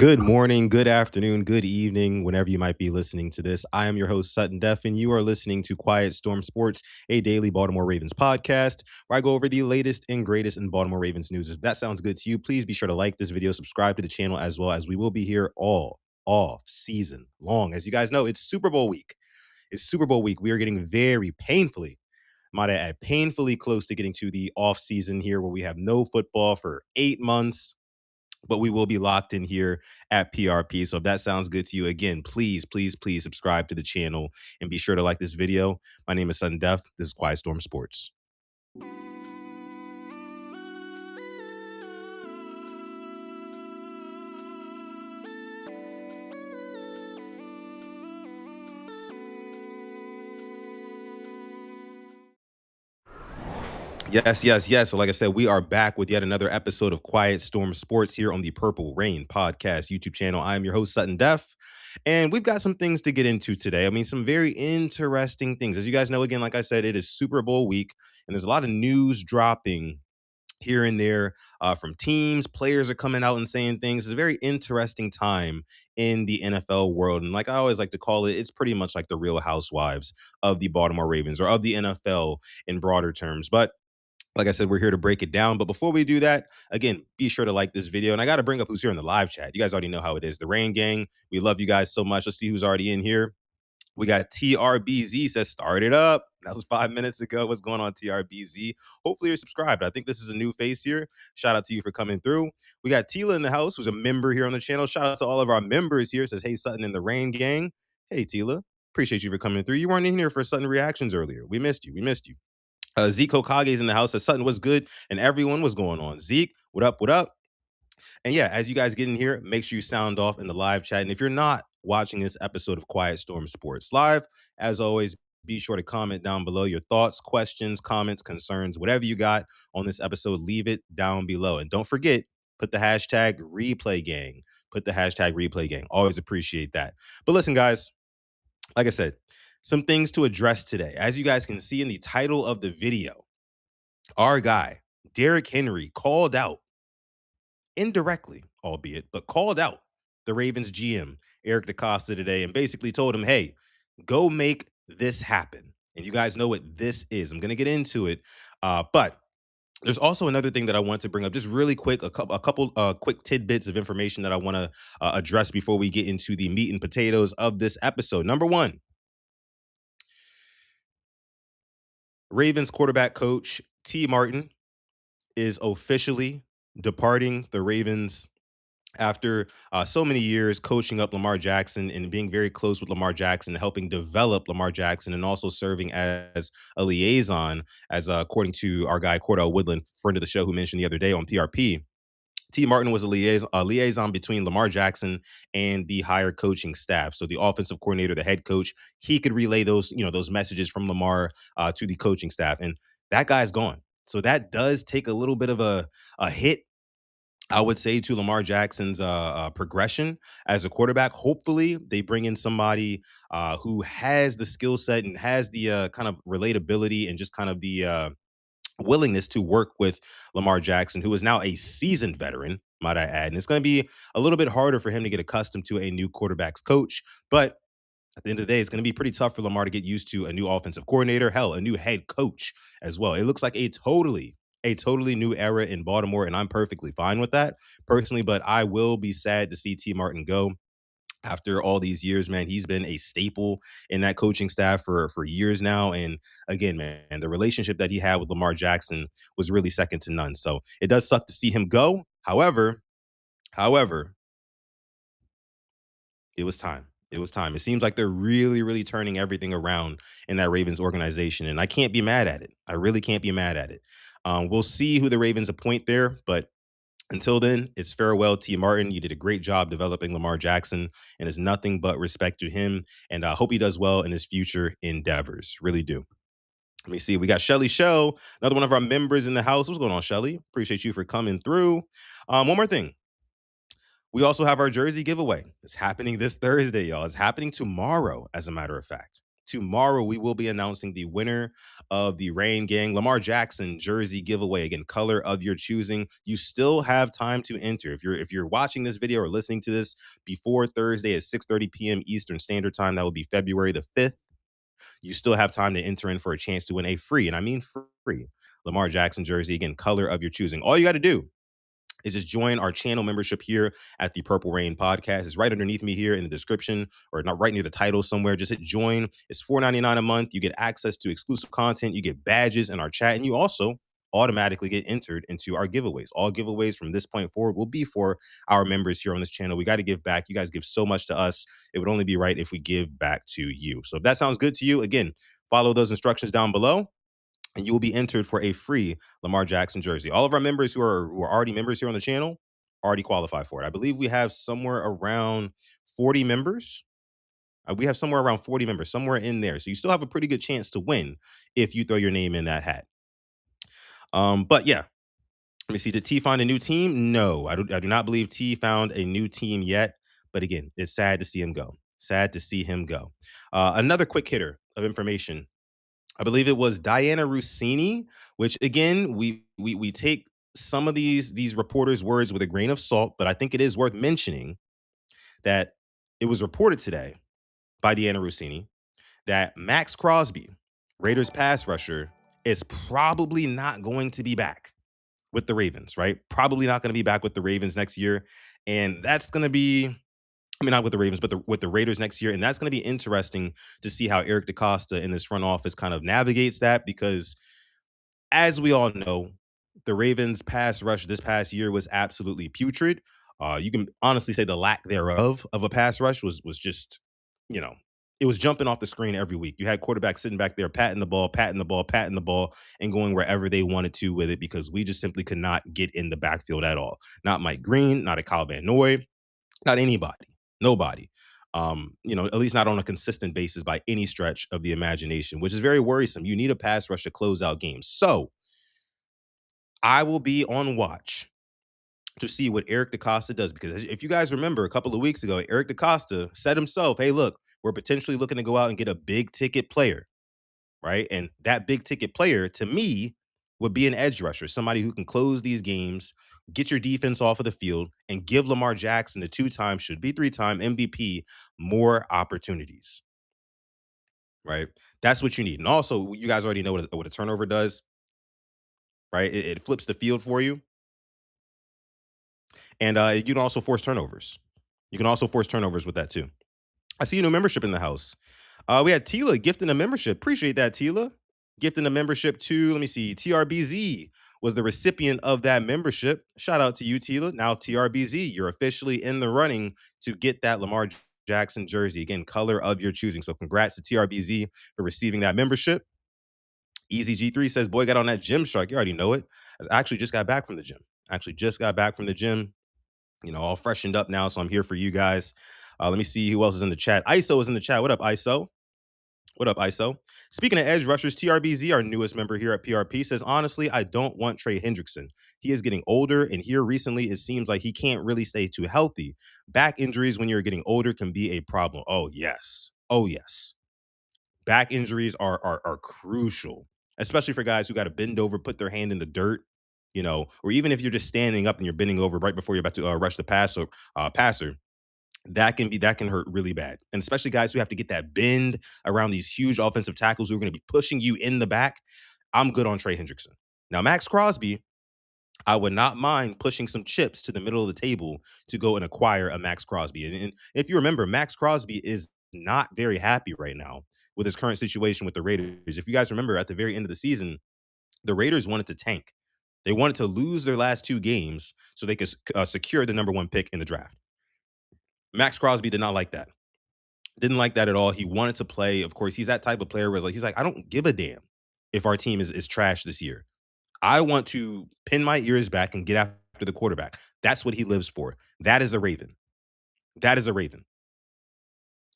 Good morning, good afternoon, good evening, whenever you might be listening to this. I am your host, Sutton Def, and you are listening to Quiet Storm Sports, a daily Baltimore Ravens podcast where I go over the latest and greatest in Baltimore Ravens news. If that sounds good to you, please be sure to like this video, subscribe to the channel as well, as we will be here all off season long. As you guys know, it's Super Bowl week. It's Super Bowl week. We are getting very might I add, painfully close to getting to the off season here where we have no football for 8 months, but we will be locked in here at PRP. So if that sounds good to you, again, please subscribe to the channel and be sure to like this video. My name is Sutton Def. This is Quiet Storm Sports. Yes. So like I said, we are back with yet another episode of Quiet Storm Sports here on the Purple Rain Podcast YouTube channel. I am your host, Sutton Def, and we've got some things to get into today. I mean, some very interesting things. As you guys know, again, like I said, it is Super Bowl week, and there's a lot of news dropping here and there from teams. Players are coming out and saying things. It's a very interesting time in the NFL world. And like I always like to call it, it's pretty much like the Real Housewives of the Baltimore Ravens or of the NFL in broader terms. But like I said, we're here to break it down. But before we do that, again, be sure to like this video. And I got to bring up who's here in the live chat. You guys already know how it is. The Rain Gang. We love you guys so much. Let's see who's already in here. We got TRBZ says, start it up. That was 5 minutes ago. What's going on, TRBZ? Hopefully you're subscribed. I think this is a new face here. Shout out to you for coming through. We got Tila in the house, who's a member here on the channel. Shout out to all of our members here. Says, hey, Sutton and the Rain Gang. Hey, Tila. Appreciate you for coming through. You weren't in here for Sutton reactions earlier. We missed you. Zeke Hokage's in the house. Says, Sutton was good. And everyone was going on. Zeke, what up, what up? And yeah, as you guys get in here, make sure you sound off in the live chat. And if you're not watching this episode of Quiet Storm Sports Live, as always, be sure to comment down below your thoughts, questions, comments, concerns, whatever you got on this episode, leave it down below. And don't forget, put the hashtag replay gang. Put the hashtag replay gang. Always appreciate that. But listen, guys, like I said, some things to address today. As you guys can see in the title of the video, our guy, Derrick Henry, called out indirectly, albeit, but called out the Ravens GM, Eric DeCosta, today and basically told him, hey, go make this happen. And you guys know what this is. I'm going to get into it. But there's also another thing that I want to bring up just really quick, a couple quick tidbits of information that I want to address before we get into the meat and potatoes of this episode. Number one, Ravens quarterback coach T. Martin is officially departing the Ravens after so many years coaching up Lamar Jackson and being very close with Lamar Jackson, helping develop Lamar Jackson, and also serving as a liaison, as according to our guy Cordell Woodland, friend of the show, who mentioned the other day on PRP. T. Martin was a liaison between Lamar Jackson and the higher coaching staff. So the offensive coordinator, the head coach, he could relay those messages from Lamar to the coaching staff, and that guy's gone. So that does take a little bit of a hit, I would say, to Lamar Jackson's progression as a quarterback. Hopefully, they bring in somebody who has the skill set and has the kind of relatability and just kind of the willingness to work with Lamar Jackson, who is now a seasoned veteran, might I add. And it's going to be a little bit harder for him to get accustomed to a new quarterback's coach. But at the end of the day, it's going to be pretty tough for Lamar to get used to a new offensive coordinator, hell, a new head coach as well. It looks like a totally new era in Baltimore, and I'm perfectly fine with that personally, but I will be sad to see T. Martin go. After all these years, man, he's been a staple in that coaching staff for years now. And again, man, the relationship that he had with Lamar Jackson was really second to none. So it does suck to see him go. However, it was time. It was time. It seems like they're really turning everything around in that Ravens organization, and I can't be mad at it. I really can't be mad at it. We'll see who the Ravens appoint there, but until then, it's farewell, T. Martin. You did a great job developing Lamar Jackson, and it's nothing but respect to him. And I hope he does well in his future endeavors. Really do. Let me see. We got Shelly Shell, another one of our members in the house. What's going on, Shelly? Appreciate you for coming through. One more thing. We also have our jersey giveaway. It's happening this Thursday, y'all. It's happening tomorrow, as a matter of fact. tomorrow we will be announcing the winner of the Rain Gang Lamar Jackson jersey giveaway. Again, color of your choosing. You still have time to enter. If you're watching this video or listening to this before Thursday at 6:30 p.m. Eastern Standard Time, that will be February the 5th. You still have time to enter in for a chance to win a free, and I mean free, Lamar Jackson jersey. Again, color of your choosing. All you got to do is just join our channel membership here at the Purple Rain Podcast. It's right underneath me here in the description, or not right near the title somewhere. Just hit join. It's $4.99 a month. You get access to exclusive content. You get badges in our chat, and you also automatically get entered into our giveaways. All giveaways from this point forward will be for our members here on this channel. We got to give back. You guys give so much to us. It would only be right if we give back to you. So if that sounds good to you, again, follow those instructions down below, and you will be entered for a free Lamar Jackson jersey. All of our members who are already members here on the channel already qualify for it. I believe we have somewhere around 40 members. We have somewhere around 40 members, somewhere in there. So you still have a pretty good chance to win if you throw your name in that hat. But yeah, let me see. Did T find a new team? No, I do not believe T found a new team yet. But again, it's sad to see him go. Sad to see him go. Another quick hitter of information. I believe it was Diana Rossini, which again, we take some of these reporters' words with a grain of salt, but I think it is worth mentioning that it was reported today by Diana Rossini that Max Crosby, Raiders pass rusher, is probably not going to be back with the Ravens, right? Probably not going to be back with the Ravens next year. And that's going to be, I mean, not with the Ravens, but with the Raiders next year. And that's going to be interesting to see how Eric DeCosta in this front office kind of navigates that, because as we all know, the Ravens pass rush this past year was absolutely putrid. You can honestly say the lack thereof of a pass rush was just, you know, it was jumping off the screen every week. You had quarterbacks sitting back there patting the ball, patting the ball, patting the ball, and going wherever they wanted to with it, because we just simply could not get in the backfield at all. Not Mike Green, not a Kyle Van Noy, not anybody, nobody. At least not on a consistent basis by any stretch of the imagination, which is very worrisome. You need a pass rush to close out games. So I will be on watch to see what Eric DeCosta does, because if you guys remember a couple of weeks ago, Eric DeCosta said himself, hey, look, we're potentially looking to go out and get a big ticket player, right? And that big ticket player, to me, would be an edge rusher, somebody who can close these games, get your defense off of the field, and give Lamar Jackson, the two-time, should be three-time MVP, more opportunities, right? That's what you need. And also, you guys already know what a turnover does, right? It flips the field for you. And you can also force turnovers. You can also force turnovers with that too. I see a new membership in the house. We had Tila gifting a membership. Appreciate that, Tila. Gifting a membership to, let me see, TRBZ was the recipient of that membership. Shout out to you, Tila. Now, TRBZ, you're officially in the running to get that Lamar Jackson jersey. Again, color of your choosing. So congrats to TRBZ for receiving that membership. Easy G3 says, boy, got on that gym shark. You already know it. I actually just got back from the gym. All freshened up now. So I'm here for you guys. Let me see who else is in the chat. ISO is in the chat. What up, ISO? What up, ISO? Speaking of edge rushers, TRBZ, our newest member here at PRP, says, honestly, I don't want Trey Hendrickson. He is getting older, and here recently it seems like he can't really stay too healthy. Back injuries when you're getting older can be a problem. Oh, yes. Oh, yes. Back injuries are crucial, especially for guys who got to bend over, put their hand in the dirt, or even if you're just standing up and you're bending over right before you're about to rush the passer. That can hurt really bad, and especially guys who have to get that bend around these huge offensive tackles who are going to be pushing you in the back. I'm good on Trey Hendrickson. Now, Max Crosby, I would not mind pushing some chips to the middle of the table to go and acquire a Max Crosby. And if you remember, Max Crosby is not very happy right now with his current situation with the Raiders. If you guys remember, at the very end of the season, the Raiders wanted to tank. They wanted to lose their last two games so they could secure the number one pick in the draft. Max Crosby did not like that. Didn't like that at all. He wanted to play. Of course, he's that type of player where he's like, I don't give a damn if our team is trash this year. I want to pin my ears back and get after the quarterback. That's what he lives for. That is a Raven. That is a Raven.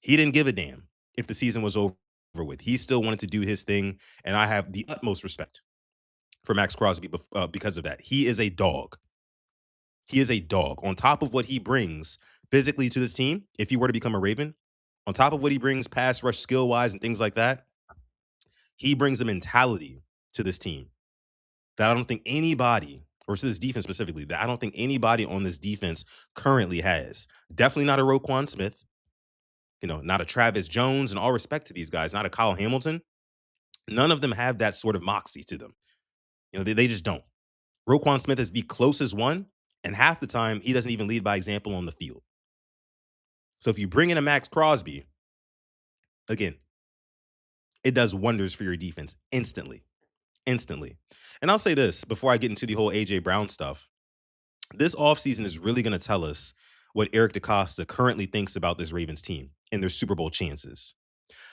He didn't give a damn if the season was over with. He still wanted to do his thing, and I have the utmost respect for Max Crosby because of that. He is a dog. He is a dog. On top of what he brings physically to this team, if he were to become a Raven, On top of what he brings pass rush skill wise and things like that, he brings a mentality to this team that I don't think anybody, or to this defense specifically, that I don't think anybody on this defense currently has. Definitely not a Roquan Smith, not a Travis Jones, and all respect to these guys, not a Kyle Hamilton. None of them have that sort of moxie to them. They just don't. Roquan Smith is the closest one, and half the time he doesn't even lead by example on the field. So if you bring in a Max Crosby, again, it does wonders for your defense instantly. And I'll say this before I get into the whole A.J. Brown stuff. This offseason is really going to tell us what Eric DeCosta currently thinks about this Ravens team and their Super Bowl chances.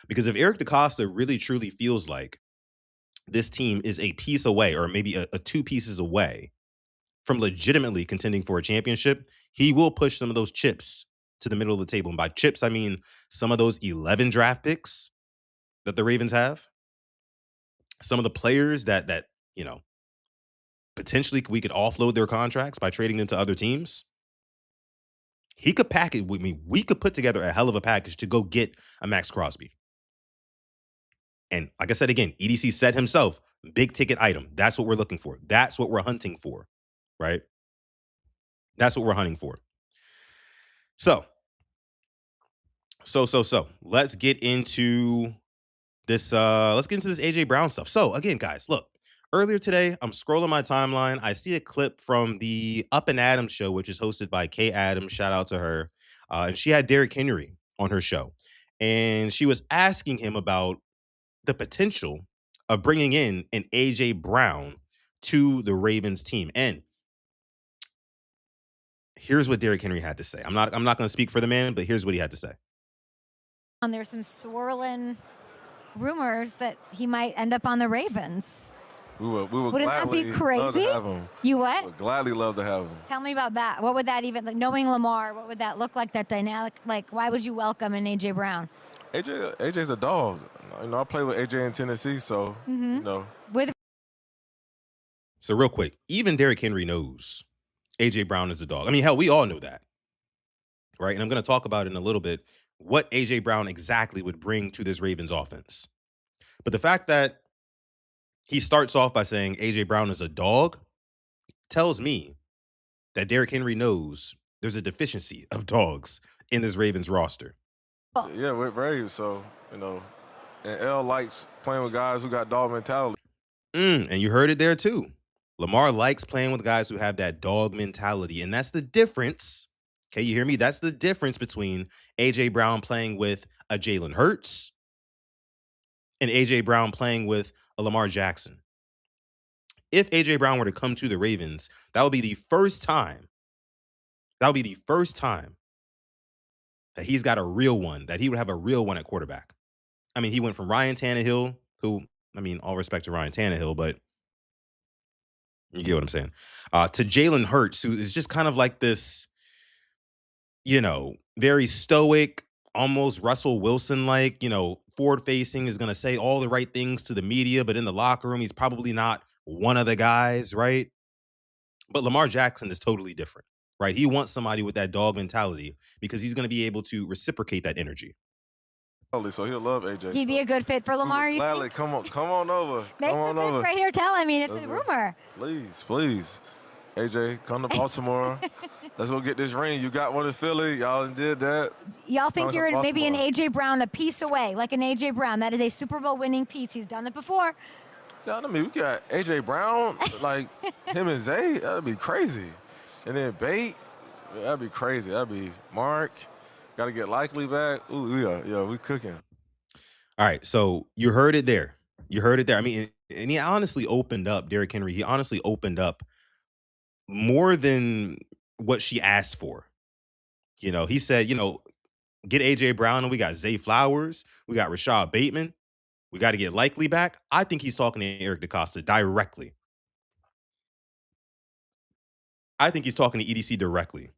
Because if Eric DeCosta really truly feels like this team is a piece away, or maybe a two pieces away from legitimately contending for a championship, he will push some of those chips to the middle of the table. And by chips, I mean some of those 11 draft picks that the Ravens have, some of the players that potentially we could offload their contracts by trading them to other teams. He could package with me. We could put together a hell of a package to go get a Max Crosby. And like I said again, EDC said himself, big ticket item. That's what we're looking for. That's what we're hunting for, right? That's what we're hunting for. So, let's get into this. Let's get into this AJ Brown stuff. So again, guys, look. Earlier today, I'm scrolling my timeline. I see a clip from the Up and Adams show, which is hosted by Kay Adams. Shout out to her. And she had Derrick Henry on her show. And she was asking him about the potential of bringing in an AJ Brown to the Ravens team. And here's what Derrick Henry had to say. I'm not going to speak for the man, but here's what he had to say. There's some swirling rumors that he might end up on the Ravens. We would Wouldn't that be crazy? love to have him. You what? We would gladly love to have him. Tell me about that. What would that even, like, knowing Lamar, what would that look like, that dynamic? Like, why would you welcome an A.J. Brown? AJ's a dog. I play with AJ in Tennessee, so, So real quick, even Derrick Henry knows A.J. Brown is a dog. I mean, hell, we all know that, right? And I'm going to talk about in a little bit what A.J. Brown exactly would bring to this Ravens offense. But the fact that he starts off by saying A.J. Brown is a dog tells me that Derrick Henry knows there's a deficiency of dogs in this Ravens roster. Yeah, we're very so, and L likes playing with guys who got dog mentality. And you heard it there too. Lamar likes playing with guys who have that dog mentality. And that's the difference. Okay, you hear me? That's the difference between A.J. Brown playing with a Jalen Hurts and A.J. Brown playing with a Lamar Jackson. If A.J. Brown were to come to the Ravens, that would be the first time. That would be the first time that he's got a real one, that he would have a real one at quarterback. I mean, he went from Ryan Tannehill, who, I mean, all respect to Ryan Tannehill, but you get what I'm saying, to Jalen Hurts, who is just kind of like this, very stoic, almost Russell Wilson-like, forward-facing, is going to say all the right things to the media, but in the locker room, he's probably not one of the guys, right? But Lamar Jackson is totally different, right? He wants somebody with that dog mentality because he's going to be able to reciprocate that energy. So he'll love AJ. He'd be a good fit for Lamar, you gladly, think? come on over. Make come on the over. right here. Tell. I mean, it's a rumor. Please. AJ, come to Baltimore. Let's go get this ring. You got one in Philly. Y'all did that. Y'all think you're maybe an A.J. Brown a piece away, like an A.J. Brown. That is a Super Bowl winning piece. He's done it before. Yeah, I mean, we got A.J. Brown, like him and Zay. That'd be crazy. And then Bate, that'd be crazy. That'd be Mark. Got to get Likely back. Ooh, we cooking. All right, so you heard it there. I mean, and he honestly opened up, Derrick Henry. He honestly opened up more than what she asked for. He said, get A.J. Brown, and we got Zay Flowers. We got Rashad Bateman. We got to get Likely back. I think he's talking to Eric DeCosta directly. I think he's talking to EDC directly.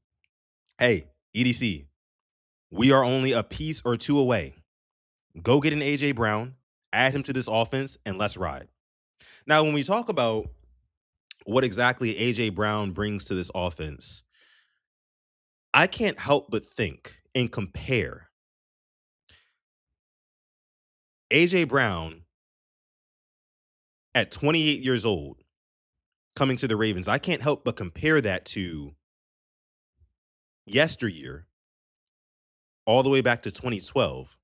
Hey, EDC, we are only a piece or two away. Go get an A.J. Brown, add him to this offense, and let's ride. Now, when we talk about what exactly A.J. Brown brings to this offense, I can't help but think and compare AJ Brown at 28 years old coming to the Ravens, I can't help but compare that to yesteryear, all the way back to 2012,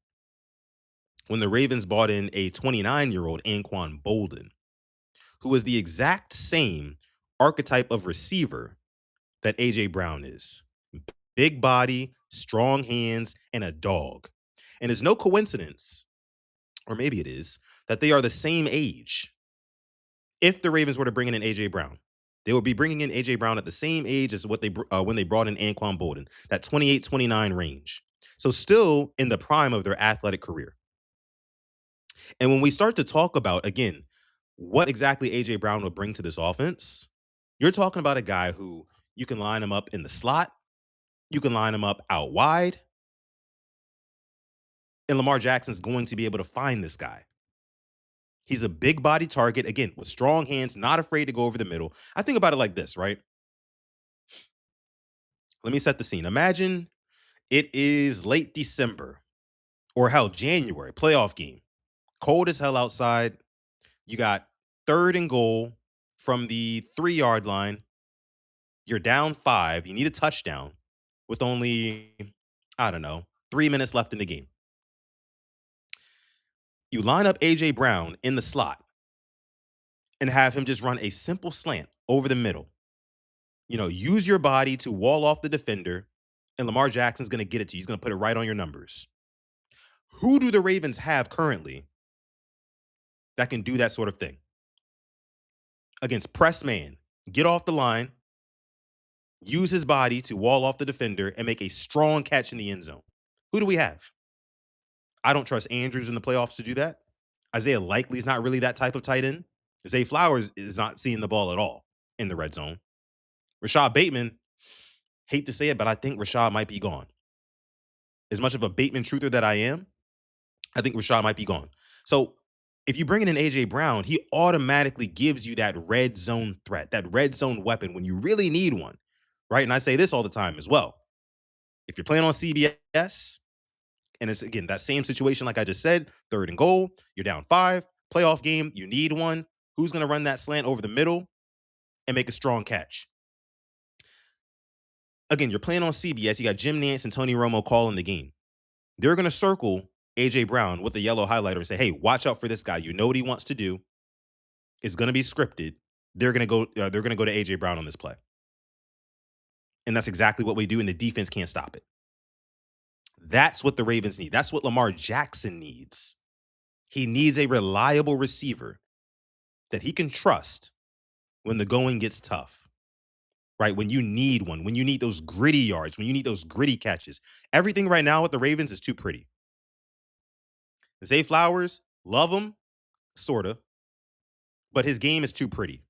when the Ravens bought in a 29-year-old Anquan Bolden, who was the exact same archetype of receiver that AJ Brown is. Big body, strong hands, and a dog. And it's no coincidence, or maybe it is, that they are the same age. If the Ravens were to bring in an AJ Brown, they would be bringing in AJ Brown at the same age as what they when they brought in Anquan Bolden, that 28, 29 range. So still in the prime of their athletic career. And when we start to talk about, again, what exactly AJ Brown would bring to this offense, you're talking about a guy who you can line him up in the slot, you can line him up out wide, and Lamar Jackson's going to be able to find this guy. He's a big body target, again, with strong hands, not afraid to go over the middle. I think about it like this, right? Let me set the scene. Imagine it is late December or hell, January, playoff game. Cold as hell outside. You got 3rd and goal from the 3-yard line. You're down 5. You need a touchdown with only, I don't know, 3 minutes left in the game. You line up AJ Brown in the slot and have him just run a simple slant over the middle. Use your body to wall off the defender, and Lamar Jackson's going to get it to you. He's going to put it right on your numbers. Who do the Ravens have currently that can do that sort of thing? Against press man, get off the line, use his body to wall off the defender, and make a strong catch in the end zone. Who do we have? I don't trust Andrews in the playoffs to do that. Isaiah Likely is not really that type of tight end. Zay Flowers is not seeing the ball at all in the red zone. Rashad Bateman, hate to say it, but I think Rashad might be gone. As much of a Bateman truther that I am, I think Rashad might be gone. So if you bring in an AJ Brown, he automatically gives you that red zone threat, that red zone weapon when you really need one, right? And I say this all the time as well. If you're playing on CBS, and it's, again, that same situation like I just said, 3rd and goal, you're down 5, playoff game, you need one. Who's going to run that slant over the middle and make a strong catch? Again, you're playing on CBS. You got Jim Nantz and Tony Romo calling the game. They're going to circle AJ Brown with a yellow highlighter and say, hey, watch out for this guy. You know what he wants to do. It's going to be scripted. They're going to go to AJ Brown on this play. And that's exactly what we do, and the defense can't stop it. That's what the Ravens need. That's what Lamar Jackson needs. He needs a reliable receiver that he can trust when the going gets tough, right? When you need one, when you need those gritty yards, when you need those gritty catches. Everything right now with the Ravens is too pretty. Zay Flowers, love him, sort of, but his game is too pretty.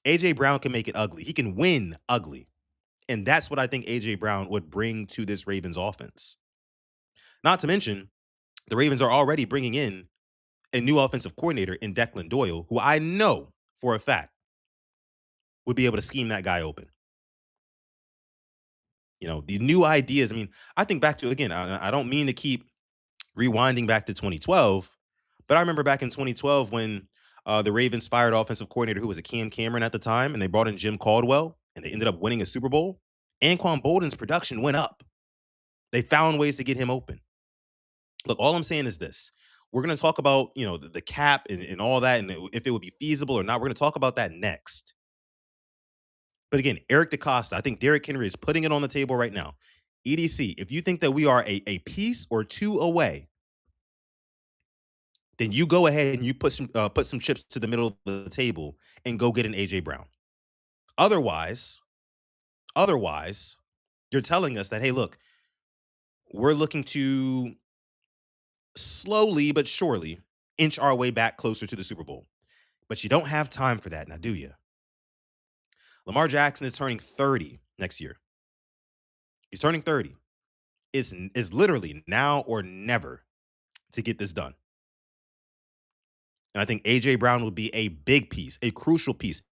AJ Brown can make it ugly. He can win ugly. And that's what I think AJ Brown would bring to this Ravens offense. Not to mention, the Ravens are already bringing in a new offensive coordinator in Declan Doyle, who I know for a fact would be able to scheme that guy open. The new ideas. I mean, I think back to, again, I don't mean to keep rewinding back to 2012, but I remember back in 2012 when the Ravens fired offensive coordinator who was a Cam Cameron at the time, and they brought in Jim Caldwell, and they ended up winning a Super Bowl. Anquan Bolden's production went up. They found ways to get him open. Look, all I'm saying is this. We're going to talk about, the cap and all that, and if it would be feasible or not. We're going to talk about that next. But again, Eric DeCosta, I think Derrick Henry is putting it on the table right now. EDC, if you think that we are a piece or two away, then you go ahead and you put some chips to the middle of the table and go get an AJ Brown. Otherwise, you're telling us that, hey, look, we're looking to slowly but surely inch our way back closer to the Super Bowl. But you don't have time for that now, do you? Lamar Jackson is turning 30 next year. He's turning 30. It's literally now or never to get this done. And I think AJ Brown will be a big piece, a crucial piece.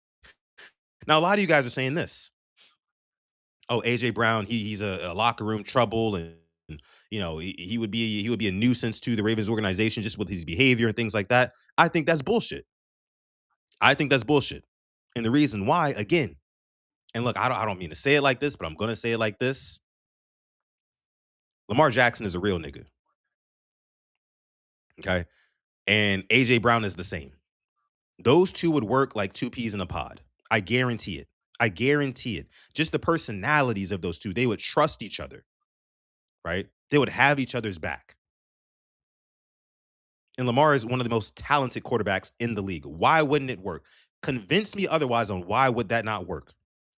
Now, a lot of you guys are saying this. Oh, AJ Brown, he's a locker room trouble, and he would be a nuisance to the Ravens organization just with his behavior and things like that. I think that's bullshit. I think that's bullshit. And the reason why, again, and look, I don't mean to say it like this, but I'm gonna say it like this. Lamar Jackson is a real nigga. Okay. And AJ Brown is the same. Those two would work like two peas in a pod. I guarantee it. I guarantee it. Just the personalities of those two, they would trust each other, right? They would have each other's back. And Lamar is one of the most talented quarterbacks in the league. Why wouldn't it work? Convince me otherwise on why would that not work?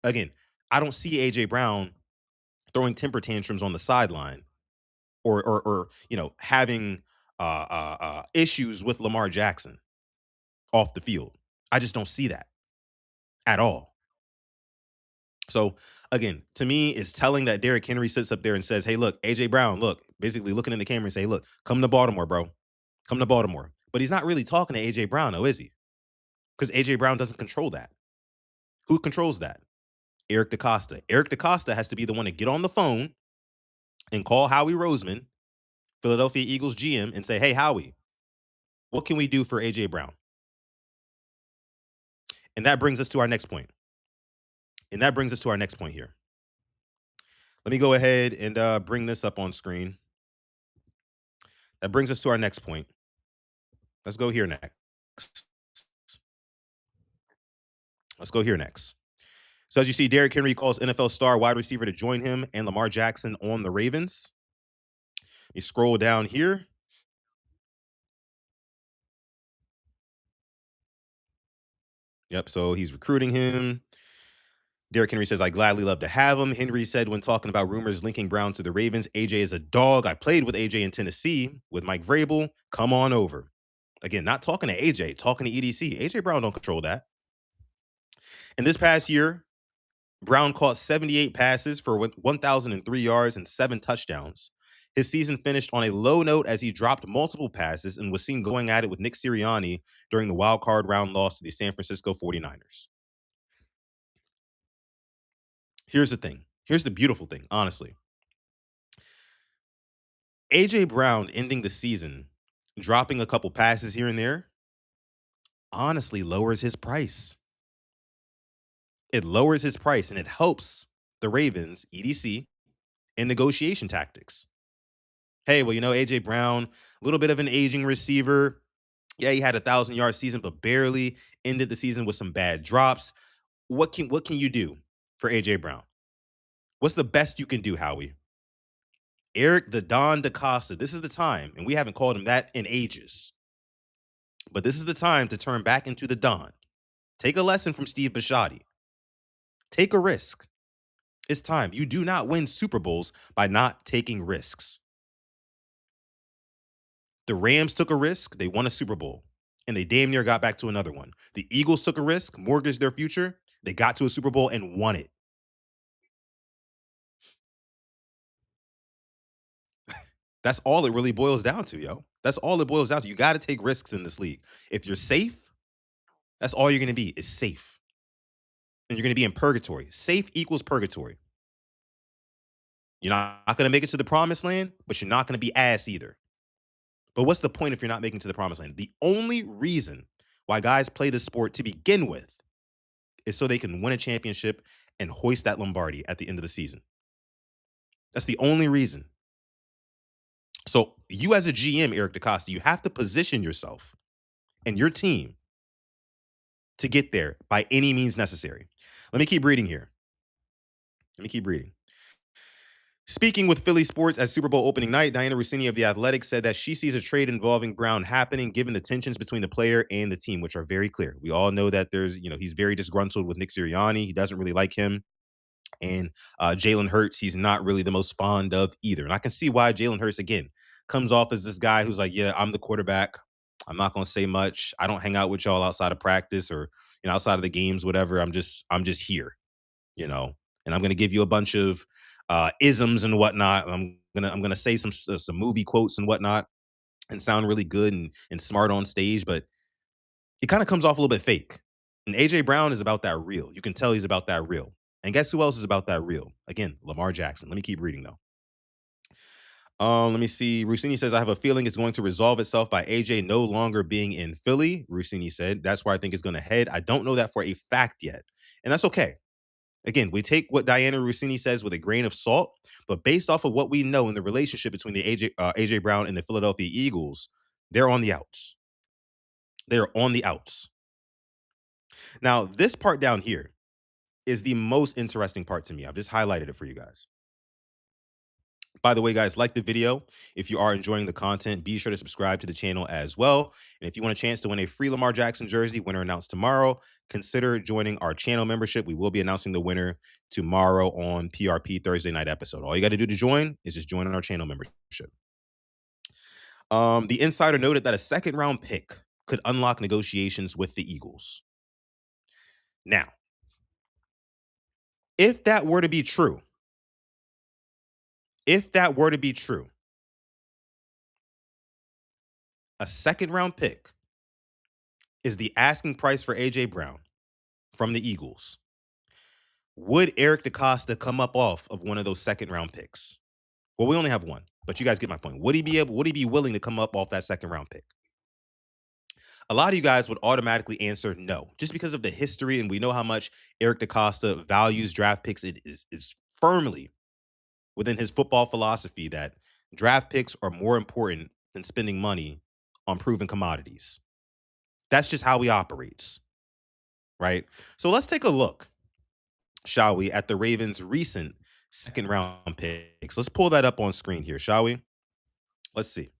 Again, I don't see AJ Brown throwing temper tantrums on the sideline or having issues with Lamar Jackson off the field. I just don't see that at all. So again, to me, it's telling that Derrick Henry sits up there and says, "Hey, look, AJ Brown, look," basically looking in the camera and say, "Look, come to Baltimore, bro. Come to Baltimore." But he's not really talking to AJ Brown, though, is he? Because AJ Brown doesn't control that. Who controls that? Eric DaCosta. Eric DaCosta has to be the one to get on the phone and call Howie Roseman, Philadelphia Eagles GM, and say, "Hey, Howie, what can we do for AJ Brown?" And that brings us to our next point. Here. Let me go ahead and bring this up on screen. That brings us to our next point. Let's go here next. So as you see, Derrick Henry calls NFL star wide receiver to join him and Lamar Jackson on the Ravens. You scroll down here. Yep, so he's recruiting him. Derrick Henry says, "I gladly love to have him." Henry said when talking about rumors linking Brown to the Ravens, "AJ is a dog. I played with AJ in Tennessee with Mike Vrabel. Come on over." Again, not talking to AJ, talking to EDC. AJ Brown don't control that. In this past year, Brown caught 78 passes for 1,003 yards and 7 touchdowns. His season finished on a low note as he dropped multiple passes and was seen going at it with Nick Sirianni during the wild card round loss to the San Francisco 49ers. Here's the thing. Here's the beautiful thing, honestly. AJ Brown ending the season, dropping a couple passes here and there, honestly lowers his price. It lowers his price and it helps the Ravens, EDC, in negotiation tactics. Hey, well, AJ Brown, a little bit of an aging receiver. Yeah, he had a 1,000-yard season, but barely ended the season with some bad drops. What can you do for AJ Brown? What's the best you can do, Howie? Eric the Don DaCosta. This is the time, and we haven't called him that in ages. But this is the time to turn back into the Don. Take a lesson from Steve Bisciotti. Take a risk. It's time. You do not win Super Bowls by not taking risks. The Rams took a risk. They won a Super Bowl. And they damn near got back to another one. The Eagles took a risk, mortgaged their future. They got to a Super Bowl and won it. That's all it really boils down to, yo. That's all it boils down to. You got to take risks in this league. If you're safe, that's all you're going to be is safe. And you're going to be in purgatory. Safe equals purgatory. You're not going to make it to the promised land, but you're not going to be ass either. But what's the point if you're not making it to the promised land? The only reason why guys play this sport to begin with is so they can win a championship and hoist that Lombardi at the end of the season. That's the only reason. So you as a GM, Eric DaCosta, you have to position yourself and your team to get there by any means necessary. Let me keep reading here. Speaking with Philly Sports at Super Bowl opening night, Diana Rossini of The Athletic said that she sees a trade involving Brown happening given the tensions between the player and the team, which are very clear. We all know that he's very disgruntled with Nick Sirianni. He doesn't really like him. And Jalen Hurts, he's not really the most fond of either. And I can see why Jalen Hurts, again, comes off as this guy who's like, yeah, I'm the quarterback. I'm not going to say much. I don't hang out with y'all outside of practice or outside of the games, whatever. I'm just here, and I'm going to give you a bunch of isms and whatnot. I'm gonna say some movie quotes and whatnot and sound really good and smart on stage, but it kind of comes off a little bit fake. And AJ Brown is about that real. You can tell he's about that real. And guess who else is about that real? Again, Lamar Jackson. Let me keep reading though. Let me see. Rossini says, I have a feeling it's going to resolve itself by AJ no longer being in Philly. Rossini said, that's where I think it's going to head. I don't know that for a fact yet. And that's okay. Again, we take what Diana Rossini says with a grain of salt, but based off of what we know in the relationship between the AJ Brown and the Philadelphia Eagles, they're on the outs. They're on the outs. Now, this part down here is the most interesting part to me. I've just highlighted it for you guys. By the way, guys, like the video. If you are enjoying the content, be sure to subscribe to the channel as well. And if you want a chance to win a free Lamar Jackson jersey, winner announced tomorrow, consider joining our channel membership. We will be announcing the winner tomorrow on PRP Thursday night episode. All you got to do to join is just join our channel membership. The insider noted that a second round pick could unlock negotiations with the Eagles. Now, if that were to be true, a second round pick is the asking price for AJ Brown from the Eagles. Would Eric DeCosta come up off of one of those second round picks? Well, we only have one, but you guys get my point. Would he be willing to come up off that second round pick? A lot of you guys would automatically answer no, just because of the history, and we know how much Eric DeCosta values draft picks. It is firmly within his football philosophy that draft picks are more important than spending money on proven commodities. That's just how he operates, right? So let's take a look, shall we, at the Ravens' recent second round picks. Let's pull that up on screen here, shall we? Let's see.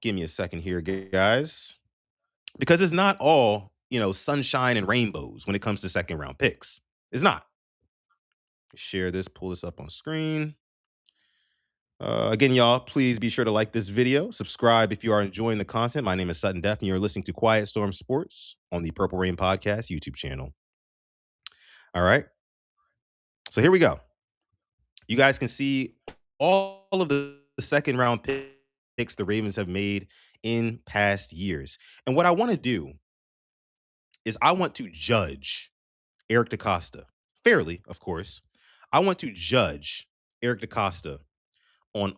Give me a second here, guys. Because it's not all, sunshine and rainbows when it comes to second round picks. It's not. Share this, pull this up on screen. Again, y'all, please be sure to like this video. Subscribe if you are enjoying the content. My name is Sutton Def, and you're listening to Quiet Storm Sports on the Purple Rain Podcast YouTube channel. All right. So here we go. You guys can see all of the second round picks the Ravens have made in past years. And what I want to do is I want to judge Eric DeCosta fairly, of course. I want to judge Eric DeCosta on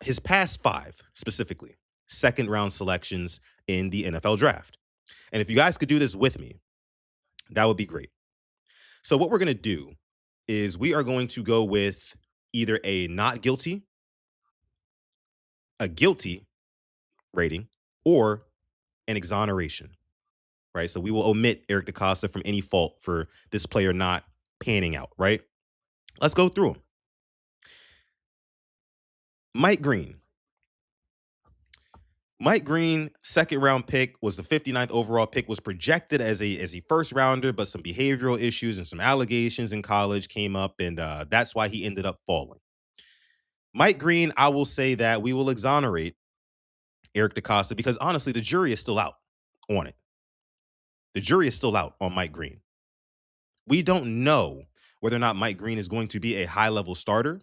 his past 5, specifically, second round selections in the NFL draft. And if you guys could do this with me, that would be great. So what we're going to do is we are going to go with either a not guilty, a guilty rating, or an exoneration, right? So we will omit Eric DeCosta from any fault for this player not panning out, right? Let's go through them. Mike Green, second round pick, was the 59th overall pick, was projected as a first rounder, but some behavioral issues and some allegations in college came up, and that's why he ended up falling. Mike Green, I will say that we will exonerate Eric DeCosta because honestly, the jury is still out on it. The jury is still out on Mike Green. We don't know whether or not Mike Green is going to be a high-level starter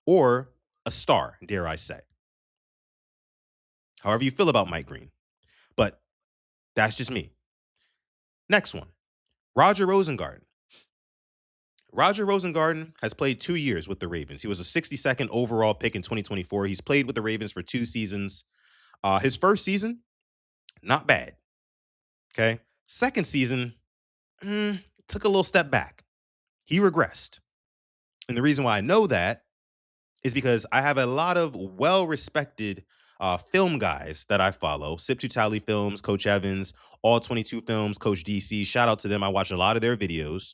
or a star, dare I say. However you feel about Mike Green. But that's just me. Next one, Roger Rosengarten. Roger Rosengarten has played 2 years with the Ravens. He was a 62nd overall pick in 2024. He's played with the Ravens for 2 seasons. His first season, not bad. Okay. Second season, took a little step back. He regressed. And the reason why I know that is because I have a lot of well-respected film guys that I follow. Sip to Tally Films, Coach Evans, All 22 Films, Coach DC. Shout out to them. I watch a lot of their videos.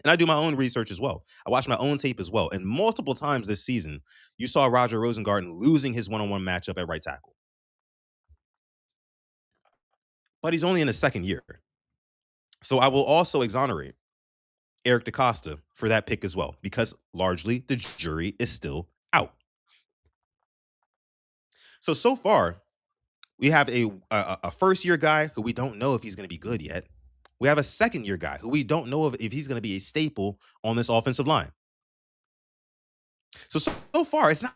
And I do my own research as well. I watch my own tape as well. And multiple times this season, you saw Roger Rosengarten losing his one-on-one matchup at right tackle. But he's only in his second year. So I will also exonerate Eric DeCosta for that pick as well, because largely the jury is still out. So far, we have a first-year guy who we don't know if he's going to be good yet. We have a second-year guy who we don't know if he's going to be a staple on this offensive line. So far, it's not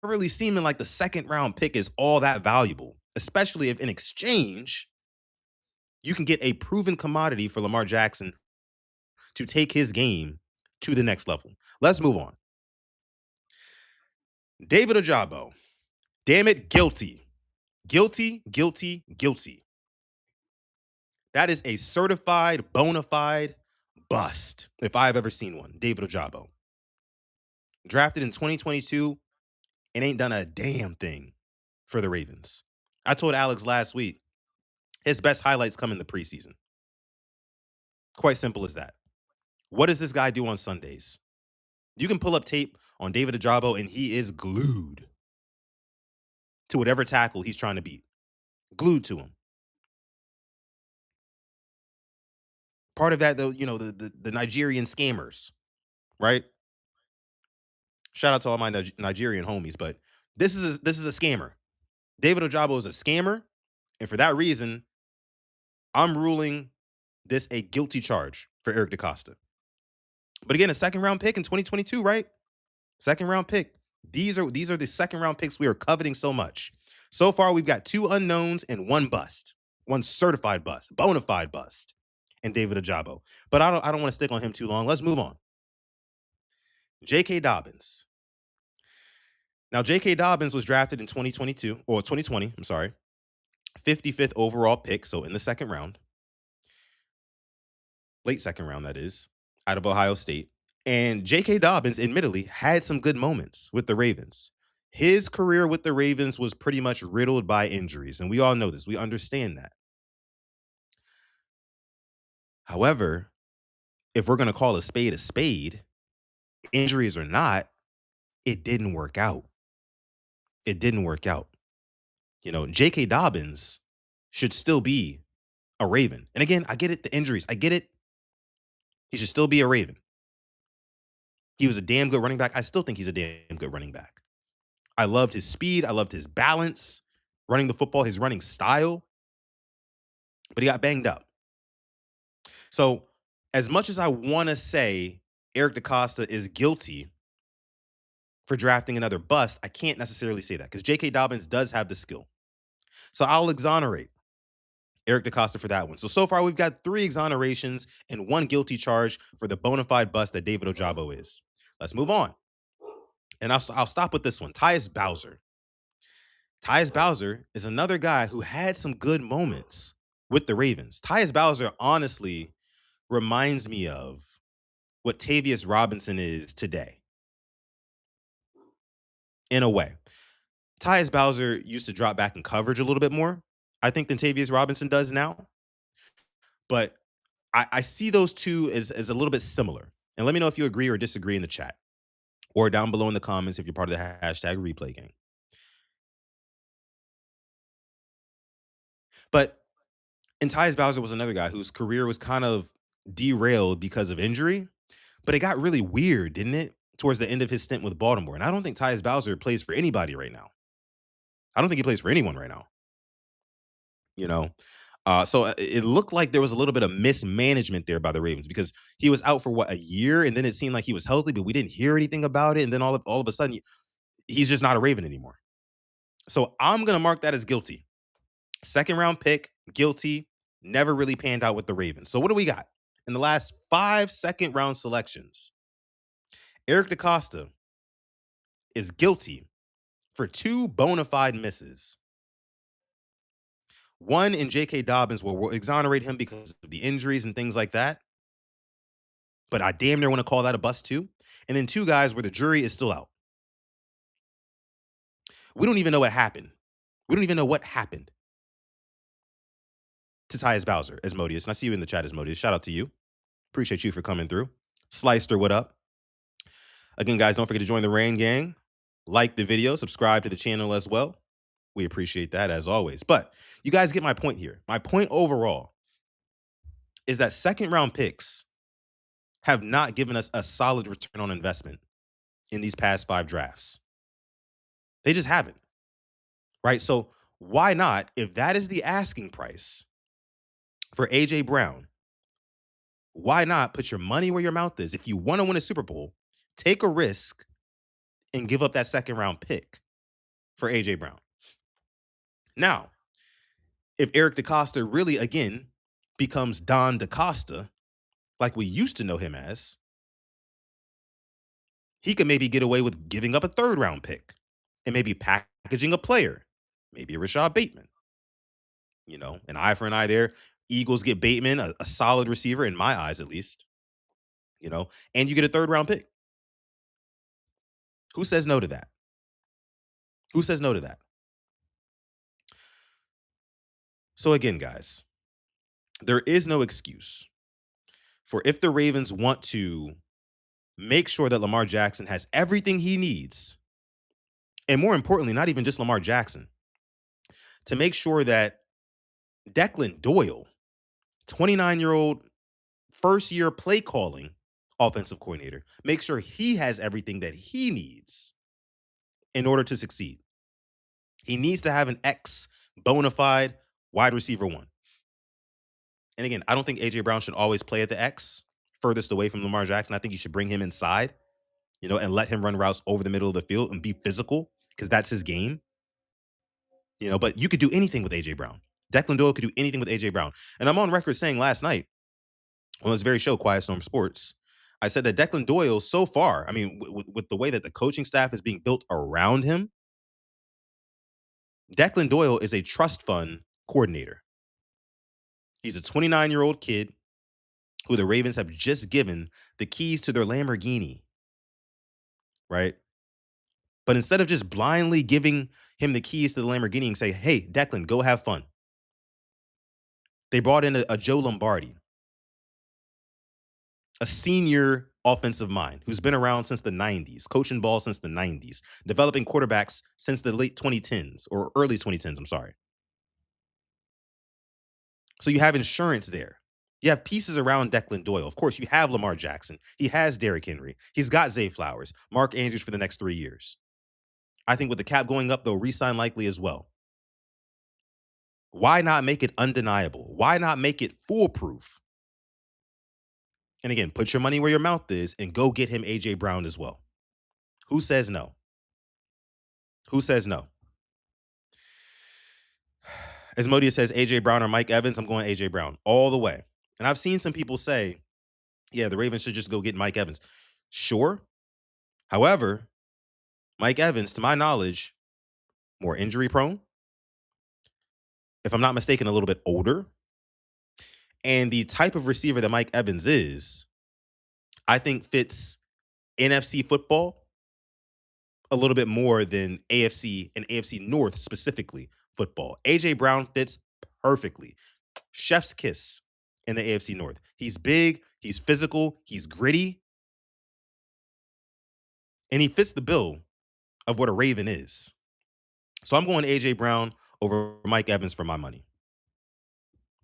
really seeming like the second-round pick is all that valuable, especially if in exchange, you can get a proven commodity for Lamar Jackson to take his game to the next level. Let's move on. David Ojabo. Damn it, guilty. Guilty, guilty, guilty. That is a certified, bona fide bust, if I've ever seen one. David Ojabo. Drafted in 2022 and ain't done a damn thing for the Ravens. I told Alex last week, his best highlights come in the preseason. Quite simple as that. What does this guy do on Sundays? You can pull up tape on David Ojabo and he is glued to whatever tackle he's trying to beat. Glued to him. Part of that, though, the Nigerian scammers, right? Shout out to all my Nigerian homies, but this is a scammer. David Ojabo is a scammer, and for that reason, I'm ruling this a guilty charge for Eric DeCosta. But again, a second-round pick in 2022, right? Second-round pick. These are the second-round picks we are coveting so much. So far, we've got 2 unknowns and 1 bust, 1 certified bust, bona fide bust, and David Ojabo. But I don't want to stick on him too long. Let's move on. J.K. Dobbins. Now, J.K. Dobbins was drafted in 2020, I'm sorry. 55th overall pick, so in the second round. Late second round, that is, out of Ohio State. And J.K. Dobbins, admittedly, had some good moments with the Ravens. His career with the Ravens was pretty much riddled by injuries, and we all know this. We understand that. However, if we're going to call a spade, injuries or not, it didn't work out. It didn't work out. J.K. Dobbins should still be a Raven. And again, I get it, the injuries. I get it. He should still be a Raven. He was a damn good running back. I still think he's a damn good running back. I loved his speed. I loved his balance, running the football, his running style. But he got banged up. So as much as I want to say Eric DeCosta is guilty for drafting another bust, I can't necessarily say that because J.K. Dobbins does have the skill. So I'll exonerate Eric DeCosta for that one. So far, we've got 3 exonerations and 1 guilty charge for the bona fide bust that David Ojabo is. Let's move on. And I'll stop with this one. Tyus Bowser. Tyus Bowser is another guy who had some good moments with the Ravens. Tyus Bowser honestly reminds me of what Tavius Robinson is today. In a way. Tyus Bowser used to drop back in coverage a little bit more, I think, than Tavius Robinson does now. But I see those two as a little bit similar. And let me know if you agree or disagree in the chat or down below in the comments if you're part of the hashtag replay gang. But Tyus Bowser was another guy whose career was kind of derailed because of injury, but it got really weird, didn't it? Towards the end of his stint with Baltimore. And I don't think Tyus Bowser plays for anybody right now. I don't think he plays for anyone right now. So it looked like there was a little bit of mismanagement there by the Ravens because he was out for a year, and then it seemed like he was healthy, but we didn't hear anything about it. And then all of a sudden, he's just not a Raven anymore. So I'm going to mark that as guilty. Second round pick, guilty, never really panned out with the Ravens. So what do we got? In the last 5 second round selections, Eric DeCosta is guilty for 2 bona fide misses. One in J.K. Dobbins will exonerate him because of the injuries and things like that. But I damn near want to call that a bust too. And then 2 guys where the jury is still out. We don't even know what happened. We don't even know what happened to Tyus Bowser, Asmodeus. And I see you in the chat, Asmodeus. Shout out to you. Appreciate you for coming through. Slicer, what up? Again, guys, don't forget to join the Rain Gang. Like the video, subscribe to the channel as well. We appreciate that as always. But you guys get my point here. My point overall is that second round picks have not given us a solid return on investment in these past 5 drafts. They just haven't. Right? So why not, if that is the asking price for A.J. Brown, why not put your money where your mouth is? If you want to win a Super Bowl, take a risk and give up that second round pick for A.J. Brown. Now, if Eric DeCosta really, again, becomes Don DeCosta, like we used to know him as, he could maybe get away with giving up a 3rd round pick and maybe packaging a player, maybe a Rashad Bateman. An eye for an eye there. Eagles get Bateman, a solid receiver in my eyes at least. And you get a third round pick. Who says no to that? Who says no to that? So again, guys, there is no excuse for if the Ravens want to make sure that Lamar Jackson has everything he needs, and more importantly, not even just Lamar Jackson, to make sure that Declan Doyle, 29-year-old first-year play calling offensive coordinator, make sure he has everything that he needs in order to succeed. He needs to have an ex bona fide wide receiver one. And again, I don't think A.J. Brown should always play at the X, furthest away from Lamar Jackson. I think you should bring him inside, and let him run routes over the middle of the field and be physical because that's his game. But you could do anything with A.J. Brown. Declan Doyle could do anything with A.J. Brown. And I'm on record saying last night on this very show, Quiet Storm Sports, I said that Declan Doyle so far, I mean, with the way that the coaching staff is being built around him, Declan Doyle is a trust fund coordinator. He's a 29-year-old kid who the Ravens have just given the keys to their Lamborghini, right? But instead of just blindly giving him the keys to the Lamborghini and say, hey, Declan, go have fun, they brought in a Joe Lombardi, a senior offensive mind who's been around since the 90s, coaching ball since the 90s, developing quarterbacks since the late 2010s or early 2010s, I'm sorry. So you have insurance there. You have pieces around Declan Doyle. Of course, you have Lamar Jackson. He has Derrick Henry. He's got Zay Flowers, Mark Andrews for the next 3 years. I think with the cap going up, they'll re-sign likely as well. Why not make it undeniable? Why not make it foolproof? And again, put your money where your mouth is and go get him A.J. Brown as well. Who says no? Who says no? As Modia says, A.J. Brown or Mike Evans, I'm going A.J. Brown all the way. And I've seen some people say, yeah, the Ravens should just go get Mike Evans. Sure. However, Mike Evans, to my knowledge, more injury prone. If I'm not mistaken, a little bit older. And the type of receiver that Mike Evans is, I think fits NFC football a little bit more than AFC and AFC North specifically football. A.J. Brown fits perfectly. Chef's kiss in the AFC North. He's big, he's physical, he's gritty, and he fits the bill of what a Raven is. So I'm going A.J. Brown over Mike Evans for my money.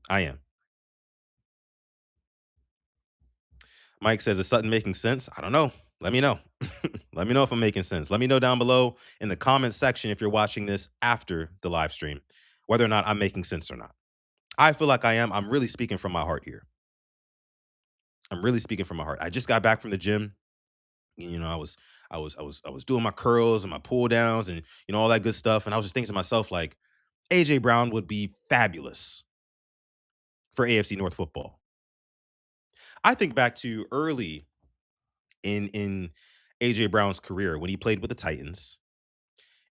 I am. Mike says, is Sutton making sense? I don't know. Let me know. Let me know if I'm making sense. Let me know down below in the comment section if you're watching this after the live stream, whether or not I'm making sense or not. I feel like I am. I'm really speaking from my heart here. I'm really speaking from my heart. I just got back from the gym. I was doing my curls and my pull downs and all that good stuff. And I was just thinking to myself, like, A.J. Brown would be fabulous for AFC North football. I think back to early in A.J. Brown's career when he played with the Titans.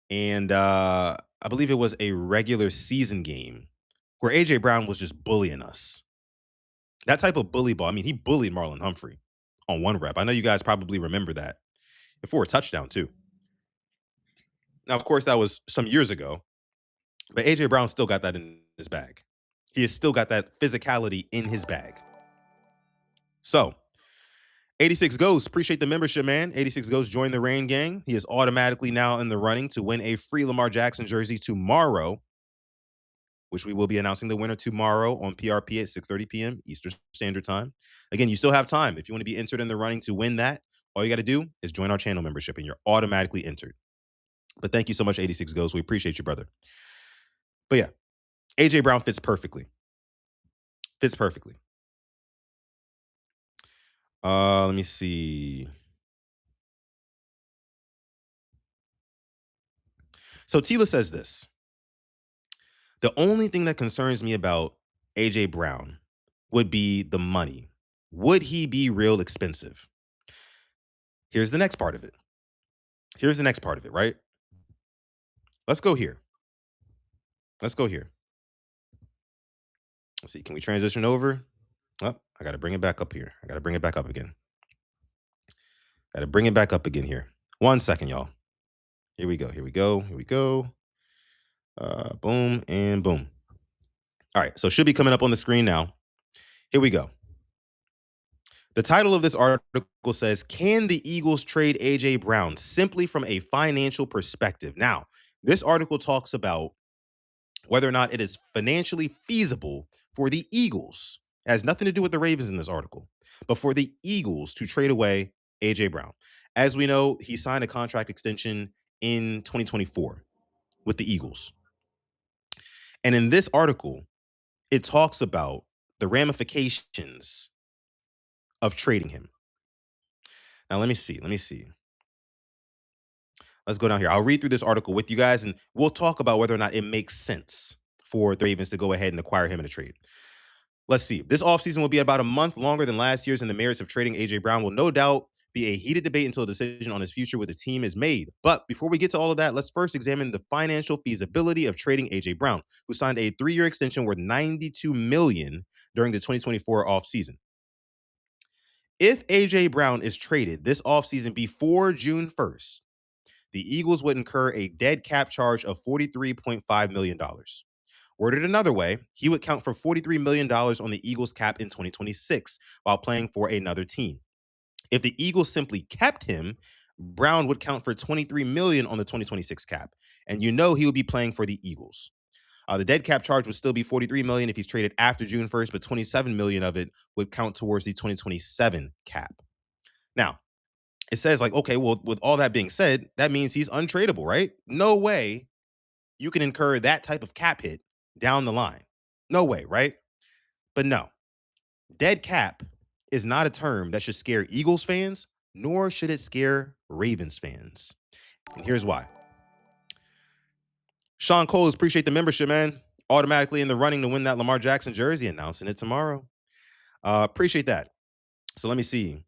And I believe it was a regular season game where A.J. Brown was just bullying us. That type of bully ball. I mean, he bullied Marlon Humphrey on one rep. I know you guys probably remember that. And for a touchdown, too. Now, of course, that was some years ago. But A.J. Brown still got that in his bag. He has still got that physicality in his bag. So, 86 Ghosts, appreciate the membership, man. 86 Ghosts, join the Rain Gang. He is automatically now in the running to win a free Lamar Jackson jersey tomorrow, which we will be announcing the winner tomorrow on PRP at 6:30 p.m. Eastern Standard Time. Again, you still have time. If you want to be entered in the running to win that, all you got to do is join our channel membership, and you're automatically entered. But thank you so much, 86 Ghosts. We appreciate you, brother. But yeah, A.J. Brown fits perfectly. Fits perfectly. Let me see. So Tila says this. The only thing that concerns me about A.J. Brown would be the money. Would he be real expensive? Here's the next part of it. Right? Let's go here. Let's go here. Let's see. Can we transition over? Oh, I got to bring it back up here. I got to bring it back up again. Got to bring it back up again here. 1 second, y'all. Here we go. Here we go. Here we go. Boom and boom. All right. So it should be coming up on the screen now. Here we go. The title of this article says, "Can the Eagles trade A.J. Brown simply from a financial perspective?" Now, this article talks about whether or not it is financially feasible for the Eagles. It has nothing to do with the Ravens in this article, but for the Eagles to trade away A.J. Brown. As we know, he signed a contract extension in 2024 with the Eagles. And in this article, it talks about the ramifications of trading him. Now, let me see. Let's go down here. I'll read through this article with you guys, and we'll talk about whether or not it makes sense for the Ravens to go ahead and acquire him in a trade. Let's see. This offseason will be about a month longer than last year's, and the merits of trading A.J. Brown will no doubt be a heated debate until a decision on his future with the team is made. But before we get to all of that, let's first examine the financial feasibility of trading A.J. Brown, who signed a 3-year extension worth $92 million during the 2024 offseason. If A.J. Brown is traded this offseason before June 1st, the Eagles would incur a dead cap charge of $43.5 million. Worded another way, he would count for $43 million on the Eagles cap in 2026 while playing for another team. If the Eagles simply kept him, Brown would count for $23 million on the 2026 cap, and you know he would be playing for the Eagles. The dead cap charge would still be $43 million if he's traded after June 1st, but $27 million of it would count towards the 2027 cap. Now, it says like, okay, well, with all that being said, that means he's untradeable, right? No way you can incur that type of cap hit down the line. No way, right? But no, dead cap is not a term that should scare Eagles fans, nor should it scare Ravens fans. And here's why. Sean Coles, appreciate the membership, man. Automatically in the running to win that Lamar Jackson jersey, announcing it tomorrow. Appreciate that. So let me see.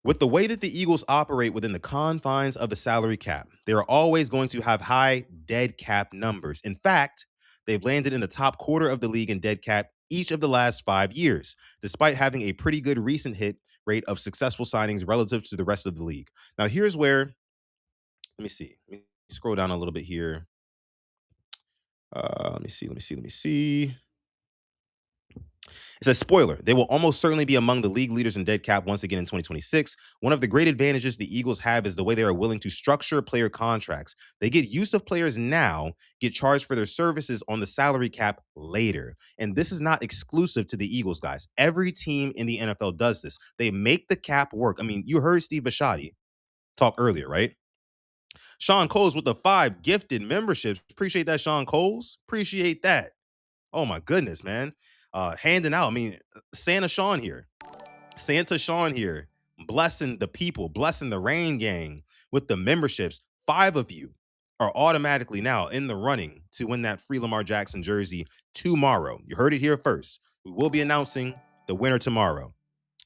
With the way that the Eagles operate within the confines of the salary cap, they are always going to have high dead cap numbers. In fact, they've landed in the top quarter of the league in dead cap each of the last 5 years, despite having a pretty good recent hit rate of successful signings relative to the rest of the league. Now, here's where, let me see. Let me scroll down a little bit here. Let me see. It says, spoiler, they will almost certainly be among the league leaders in dead cap once again in 2026. One of the great advantages the Eagles have is the way they are willing to structure player contracts. They get use of players now, get charged for their services on the salary cap later. And this is not exclusive to the Eagles, guys. Every team in the NFL does this. They make the cap work. I mean, you heard Steve Bisciotti talk earlier, right? Sean Coles with the 5 gifted memberships. Appreciate that, Sean Coles. Appreciate that. Oh, my goodness, man. Handing out. I mean, Santa Sean here, blessing the people, blessing the Rain Gang with the memberships. 5 of you are automatically now in the running to win that free Lamar Jackson jersey tomorrow. You heard it here first. We will be announcing the winner tomorrow.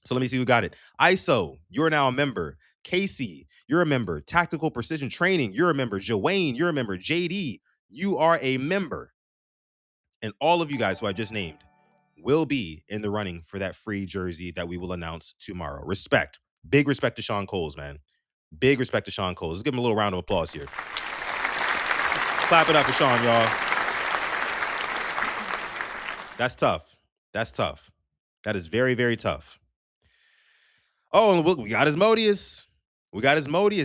So let me see who got it. ISO, you're now a member. Casey, you're a member. Tactical Precision Training, you're a member. Joanne, you're a member. JD, you are a member. And all of you guys who I just named will be in the running for that free jersey that we will announce tomorrow. Respect. Big respect to Sean Coles, man. Big respect to Sean Coles. Let's give him a little round of applause here. Clap it up for Sean, y'all. That's tough. That is very, very tough. Oh, and look, we got Asmodeus.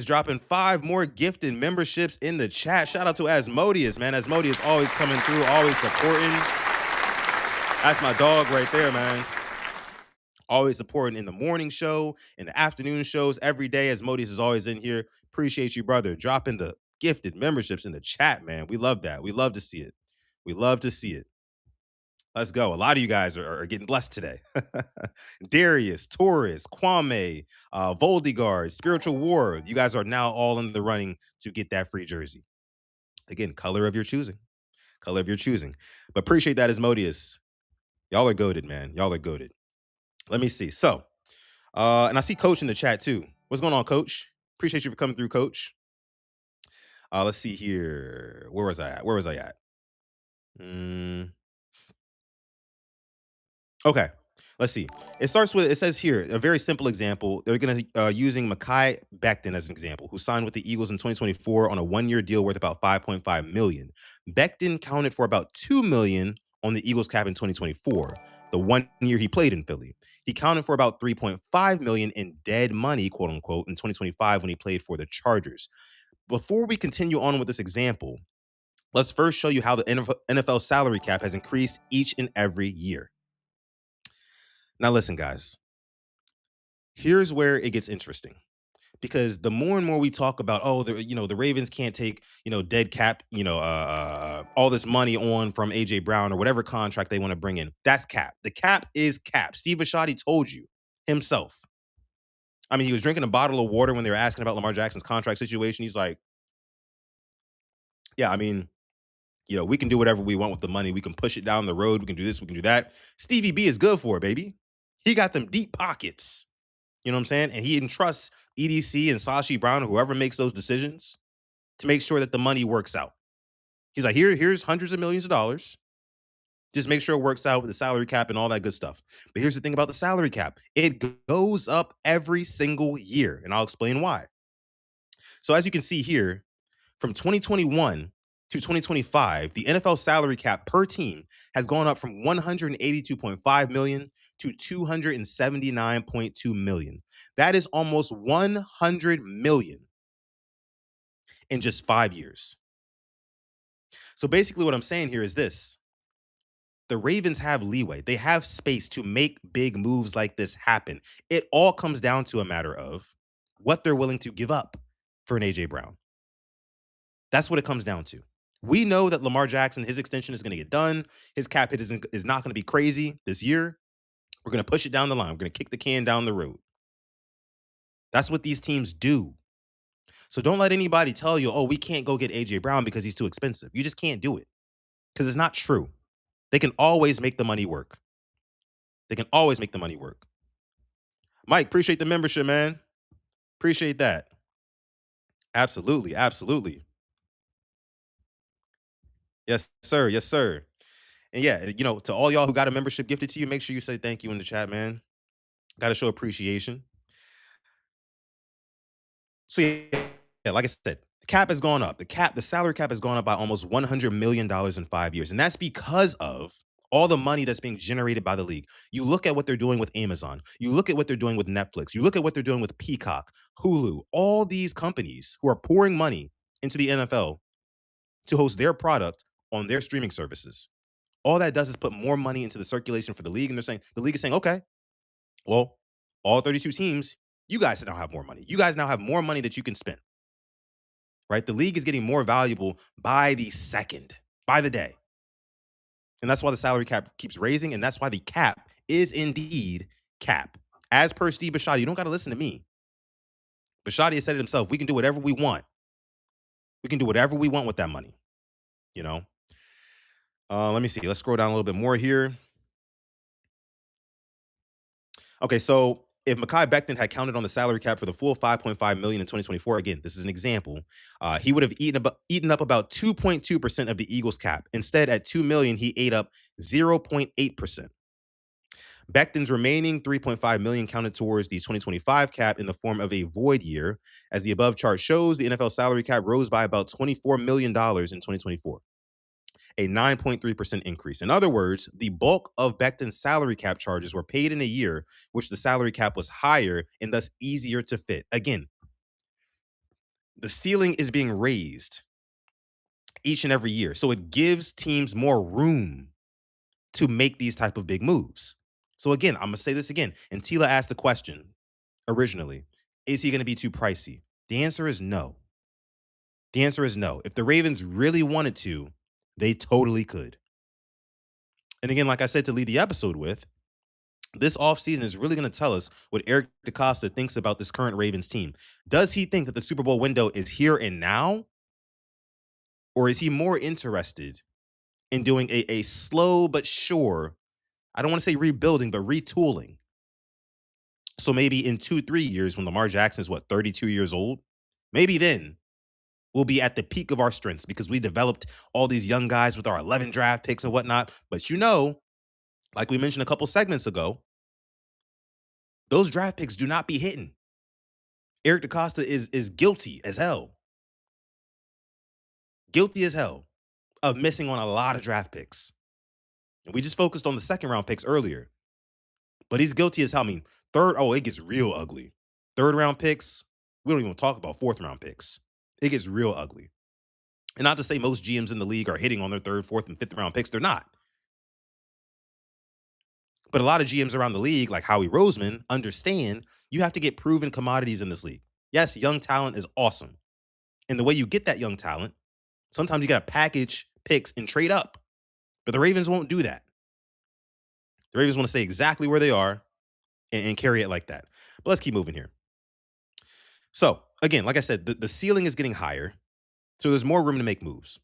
Dropping 5 more gifted memberships in the chat. Shout out to Asmodeus, man. Asmodeus always coming through, always supporting. That's my dog right there, man. Always supporting in the morning show, in the afternoon shows, every day. Asmodeus is always in here. Appreciate you, brother. Dropping the gifted memberships in the chat, man. We love that. We love to see it. Let's go. A lot of you guys are getting blessed today. Darius, Taurus, Kwame, Voldigard, Spiritual War. You guys are now all in the running to get that free jersey. Again, color of your choosing. But appreciate that, Asmodeus. Y'all are goated, man. Let me see. So, and I see Coach in the chat too. What's going on, Coach? Appreciate you for coming through, Coach. Let's see here. Where was I at? Where was I at? Mm, okay. Let's see. It starts with, it says here, a very simple example. They're going to using Mekhi Becton as an example, who signed with the Eagles in 2024 on a 1-year deal worth about 5.5 million. Becton counted for about 2 million on the Eagles cap in 2024, the 1 year he played in Philly. He counted for about 3.5 million in dead money, quote unquote, in 2025 when he played for the Chargers. Before we continue on with this example, let's first show you how the NFL salary cap has increased each and every year. Now, listen, guys, here's where it gets interesting, because the more and more we talk about, oh, the Ravens can't take, dead cap, all this money on from AJ Brown or whatever contract they want to bring in. That's cap. The cap is cap. Steve Bisciotti told you himself. I mean, he was drinking a bottle of water when they were asking about Lamar Jackson's contract situation. He's like, yeah, I mean, we can do whatever we want with the money. We can push it down the road. We can do this. We can do that. Stevie B is good for it, baby. He got them deep pockets. You know what I'm saying? And he entrusts EDC and Sashi Brown, or whoever makes those decisions, to make sure that the money works out. He's like, here's hundreds of millions of dollars. Just make sure it works out with the salary cap and all that good stuff. But here's the thing about the salary cap. It goes up every single year, and I'll explain why. So as you can see here, from 2021 to 2025, the NFL salary cap per team has gone up from 182.5 million to 279.2 million. That is almost 100 million in just 5 years. So basically what I'm saying here is this. The Ravens have leeway. They have space to make big moves like this happen. It all comes down to a matter of what they're willing to give up for an AJ Brown. That's what it comes down to. We know that Lamar Jackson, his extension is going to get done. His cap hit is not going to be crazy this year. We're going to push it down the line. We're going to kick the can down the road. That's what these teams do. So don't let anybody tell you, oh, we can't go get AJ Brown because he's too expensive. You just can't do it, because it's not true. They can always make the money work. They can always make the money work. Mike, appreciate the membership, man. Appreciate that. Absolutely. Absolutely. Yes, sir. Yes, sir. And yeah, to all y'all who got a membership gifted to you, make sure you say thank you in the chat, man. Got to show appreciation. So yeah, like I said, the cap has gone up. The salary cap has gone up by almost $100 million in 5 years. And that's because of all the money that's being generated by the league. You look at what they're doing with Amazon. You look at what they're doing with Netflix. You look at what they're doing with Peacock, Hulu, all these companies who are pouring money into the NFL to host their product on their streaming services. All that does is put more money into the circulation for the league. And the league is saying, okay, well, all 32 teams, you guys now have more money. You guys now have more money that you can spend. Right? The league is getting more valuable by the second, by the day. And that's why the salary cap keeps raising. And that's why the cap is indeed cap. As per Steve Bisciotti, you don't got to listen to me. Bisciotti has said it himself. We can do whatever we want. We can do whatever we want with that money. Let me see. Let's scroll down a little bit more here. Okay, so if Mekhi Becton had counted on the salary cap for the full 5.5 million in 2024, again, this is an example, he would have eaten up about 2.2% of the Eagles cap. Instead, at 2 million, he ate up 0.8%. Becton's remaining 3.5 million counted towards the 2025 cap in the form of a void year. As the above chart shows, the NFL salary cap rose by about $24 million in 2024. A 9.3% increase. In other words, the bulk of Becton's salary cap charges were paid in a year, which the salary cap was higher and thus easier to fit. Again, the ceiling is being raised each and every year. So it gives teams more room to make these type of big moves. So again, I'm going to say this again. And Tila asked the question originally, is he going to be too pricey? The answer is no. The answer is no. If the Ravens really wanted to, they totally could. And again, like I said to lead the episode with, this offseason is really going to tell us what Eric DeCosta thinks about this current Ravens team. Does he think that the Super Bowl window is here and now? Or is he more interested in doing a slow but sure, I don't want to say rebuilding, but retooling? So maybe in 2-3 years when Lamar Jackson is 32 years old, maybe then we'll be at the peak of our strengths because we developed all these young guys with our 11 draft picks and whatnot. But like we mentioned a couple segments ago, those draft picks do not be hitting. Eric DaCosta is guilty as hell. Guilty as hell of missing on a lot of draft picks. And we just focused on the second round picks earlier. But he's guilty as hell. I mean, it gets real ugly. Third round picks, we don't even talk about fourth round picks. It gets real ugly. And not to say most GMs in the league are hitting on their third, fourth, and fifth round picks. They're not. But a lot of GMs around the league, like Howie Roseman, understand you have to get proven commodities in this league. Yes, young talent is awesome. And the way you get that young talent, sometimes you got to package picks and trade up. But the Ravens won't do that. The Ravens want to stay exactly where they are and carry it like that. But let's keep moving here. So, again, like I said, the ceiling is getting higher. So there's more room to make moves.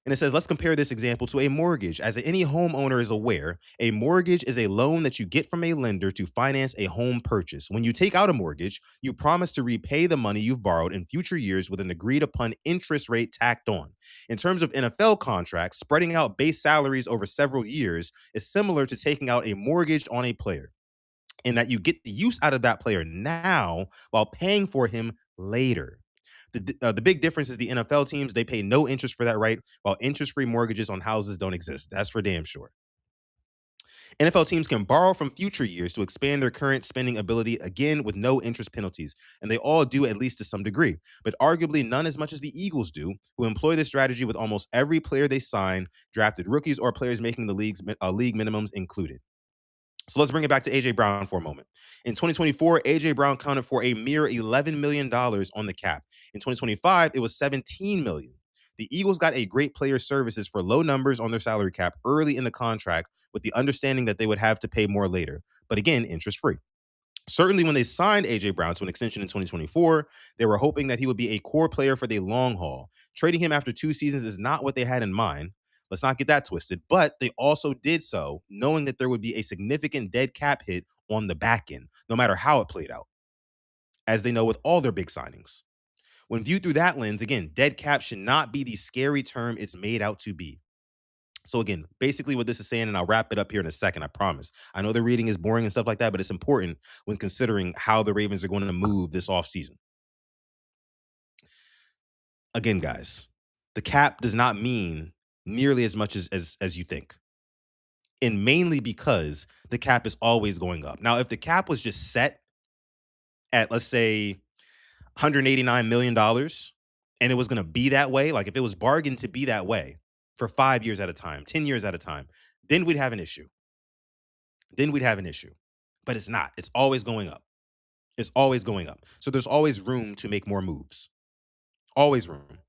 And it says, let's compare this example to a mortgage. As any homeowner is aware, a mortgage is a loan that you get from a lender to finance a home purchase. When you take out a mortgage, you promise to repay the money you've borrowed in future years with an agreed upon interest rate tacked on. In terms of NFL contracts, spreading out base salaries over several years is similar to taking out a mortgage on a player, in that you get the use out of that player now while paying for him later. The big difference is the NFL teams, they pay no interest for that right, while interest-free mortgages on houses don't exist. That's for damn sure. NFL teams can borrow from future years to expand their current spending ability, again, with no interest penalties. And they all do, at least to some degree, but arguably none as much as the Eagles do, who employ this strategy with almost every player they sign, drafted rookies or players making the league minimums included. So let's bring it back to A.J. Brown for a moment. In 2024, A.J. Brown counted for a mere $11 million on the cap. In 2025, it was $17 million. The Eagles got a great player services for low numbers on their salary cap early in the contract, with the understanding that they would have to pay more later. But again, interest-free. Certainly when they signed A.J. Brown to an extension in 2024, they were hoping that he would be a core player for the long haul. Trading him after 2 seasons is not what they had in mind. Let's not get that twisted. But they also did so knowing that there would be a significant dead cap hit on the back end, no matter how it played out, as they know with all their big signings. When viewed through that lens, again, dead cap should not be the scary term it's made out to be. So again, basically what this is saying, and I'll wrap it up here in a second, I promise. I know the reading is boring and stuff like that, but it's important when considering how the Ravens are going to move this offseason. Again, guys, the cap does not mean nearly as much as you think. And mainly because the cap is always going up. Now, if the cap was just set at, let's say, $189 million, and it was going to be that way, like if it was bargained to be that way for 5 years at a time, 10 years at a time, then we'd have an issue. But it's not. It's always going up. It's always going up. So there's always room to make more moves. Always room.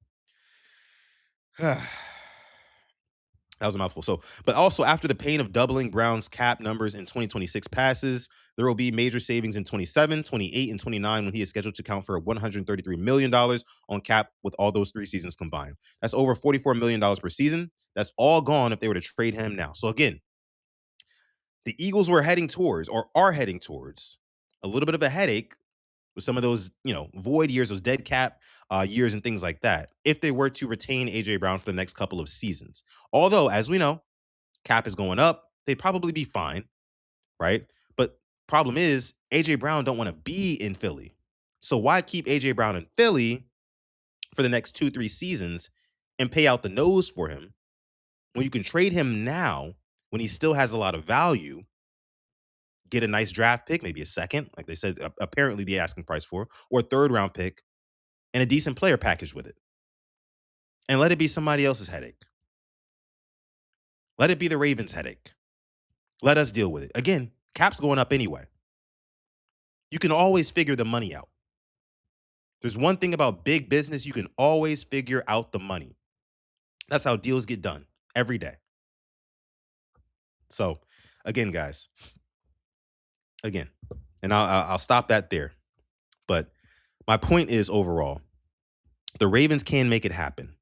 That was a mouthful. So, but also after the pain of doubling Brown's cap numbers in 2026 passes, there will be major savings in 27, 28, and 29 when he is scheduled to count for $133 million on cap with all those 3 seasons combined. That's over $44 million per season. That's all gone if they were to trade him now. So again, the Eagles are heading towards a little bit of a headache with some of those, void years, those dead cap years and things like that, if they were to retain A.J. Brown for the next couple of seasons. Although, as we know, cap is going up, they'd probably be fine, right? But problem is, A.J. Brown don't want to be in Philly. So why keep A.J. Brown in Philly for the next 2-3 seasons and pay out the nose for him when you can trade him now when he still has a lot of value, get a nice draft pick, maybe a second, like they said, apparently the asking price for, or a third round pick, and a decent player package with it. And let it be somebody else's headache. Let it be the Ravens' headache. Let us deal with it. Again, cap's going up anyway. You can always figure the money out. There's one thing about big business, you can always figure out the money. That's how deals get done every day. So, again, guys, and I'll stop that there. But my point is, overall, the Ravens can make it happen.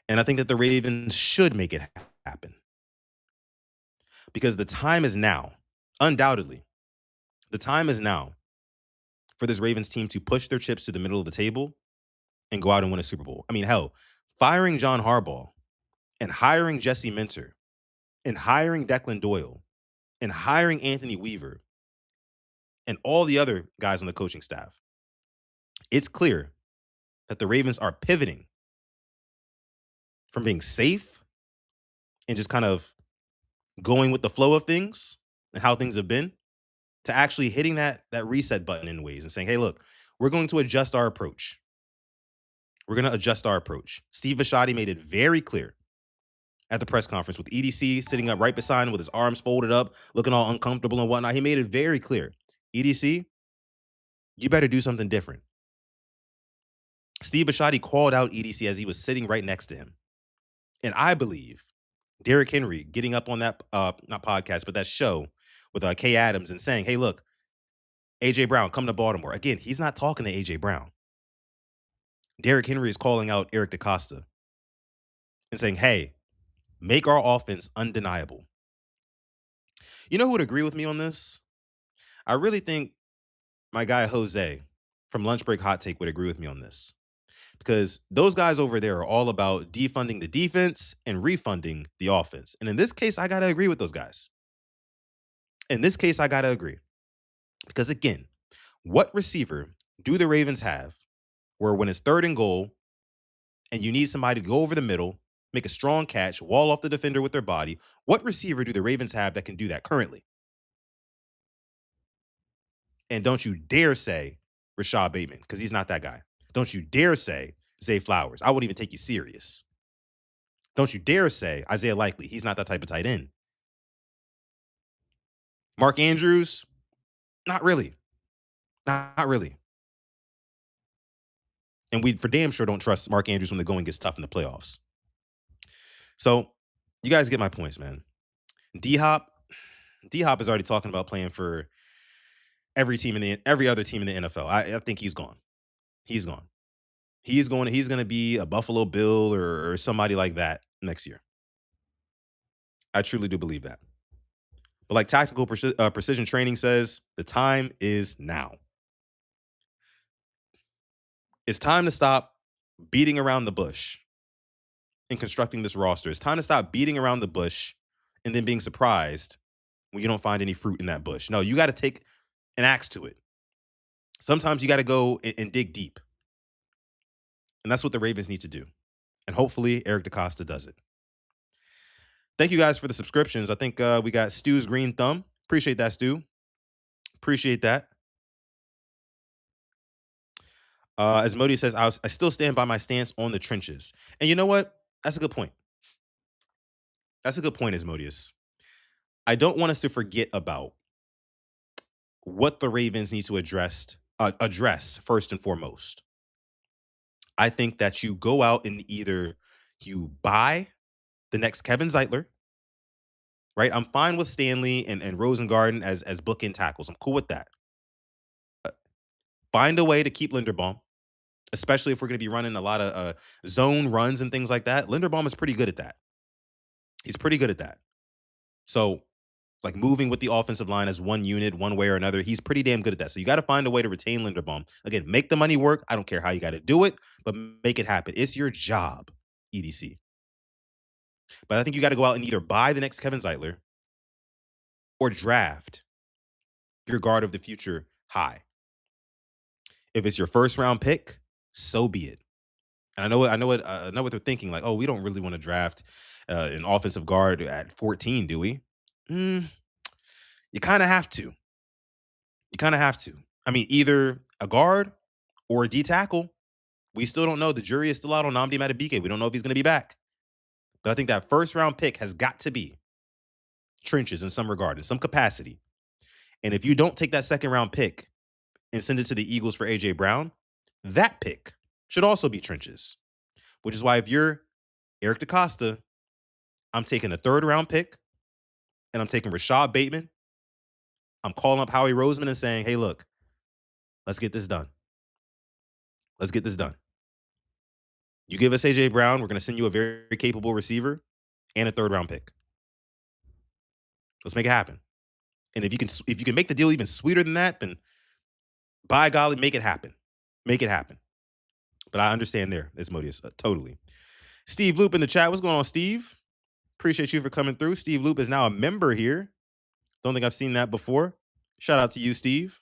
And I think that the Ravens should make it happen. Because the time is now, undoubtedly, the time is now for this Ravens team to push their chips to the middle of the table and go out and win a Super Bowl. I mean, hell, firing John Harbaugh and hiring Jesse Minter and hiring Declan Doyle and hiring Anthony Weaver and all the other guys on the coaching staff, it's clear that the Ravens are pivoting from being safe and just kind of going with the flow of things and how things have been to actually hitting that reset button in ways and saying, hey, look, we're going to adjust our approach. We're going to adjust our approach. Steve Bisciotti made it very clear at the press conference with EDC sitting up right beside him with his arms folded up, looking all uncomfortable and whatnot. He made it very clear. EDC, you better do something different. Steve Bisciotti called out EDC as he was sitting right next to him. And I believe Derrick Henry getting up on that, not podcast, but that show with Kay Adams and saying, hey, look, A.J. Brown, come to Baltimore. Again, he's not talking to A.J. Brown. Derrick Henry is calling out Eric DeCosta and saying, hey, make our offense undeniable. You know who would agree with me on this? I really think my guy Jose from Lunch Break Hot Take would agree with me on this. Because those guys over there are all about defunding the defense and refunding the offense. And in this case, I got to agree with those guys. In this case, I got to agree. Because again, what receiver do the Ravens have where when it's 3rd and goal and you need somebody to go over the middle, make a strong catch, wall off the defender with their body, what receiver do the Ravens have that can do that currently? And don't you dare say Rashad Bateman, because he's not that guy. Don't you dare say Zay Flowers. I wouldn't even take you serious. Don't you dare say Isaiah Likely. He's not that type of tight end. Mark Andrews, not really. Not really. And we for damn sure don't trust Mark Andrews when the going gets tough in the playoffs. So you guys get my points, man. D-Hop is already talking about playing for every other team in the NFL. I think he's gone. He's gone. He's going to be a Buffalo Bill or somebody like that next year. I truly do believe that. But like tactical precision training says, the time is now. It's time to stop beating around the bush in constructing this roster. It's time to stop beating around the bush and then being surprised when you don't find any fruit in that bush. No, you got to take an axe to it. Sometimes you got to go and dig deep. And that's what the Ravens need to do. And hopefully Eric DeCosta does it. Thank you guys for the subscriptions. I think we got Stu's Green Thumb. Appreciate that, Stu. Appreciate that. As Modi says, I still stand by my stance on the trenches. And you know what? That's a good point. That's a good point, Asmodeus. I don't want us to forget about what the Ravens need to address first and foremost. I think that you go out and either you buy the next Kevin Zeitler, right? I'm fine with Stanley and Rosengarten as bookend tackles. I'm cool with that. Find a way to keep Linderbaum, especially if we're going to be running a lot of zone runs and things like that. Linderbaum is pretty good at that. He's pretty good at that. So, like moving with the offensive line as one unit, one way or another, he's pretty damn good at that. So you got to find a way to retain Linderbaum. Again, make the money work. I don't care how you got to do it, but make it happen. It's your job, EDC. But I think you got to go out and either buy the next Kevin Zeitler or draft your guard of the future high. If it's your first round pick, so be it. And I know what they're thinking. Like, oh, we don't really want to draft an offensive guard at 14, do we? You kind of have to. You kind of have to. I mean, either a guard or a D tackle. We still don't know. The jury is still out on Nnamdi Madubuike. We don't know if he's going to be back. But I think that first round pick has got to be trenches in some regard, in some capacity. And if you don't take that second round pick and send it to the Eagles for A.J. Brown, that pick should also be trenches. Which is why if you're Eric DeCosta, I'm taking a 3rd round pick and I'm taking Rashad Bateman. I'm calling up Howie Roseman and saying, hey, look, let's get this done. Let's get this done. You give us A.J. Brown, we're going to send you a very capable receiver and a 3rd round pick. Let's make it happen. And if you can make the deal even sweeter than that, then by golly, make it happen. Make it happen. But I understand there, Asmodeus, totally. Steve Loop in the chat. What's going on, Steve? Appreciate you for coming through. Steve Loop is now a member here. Don't think I've seen that before. Shout out to you, Steve.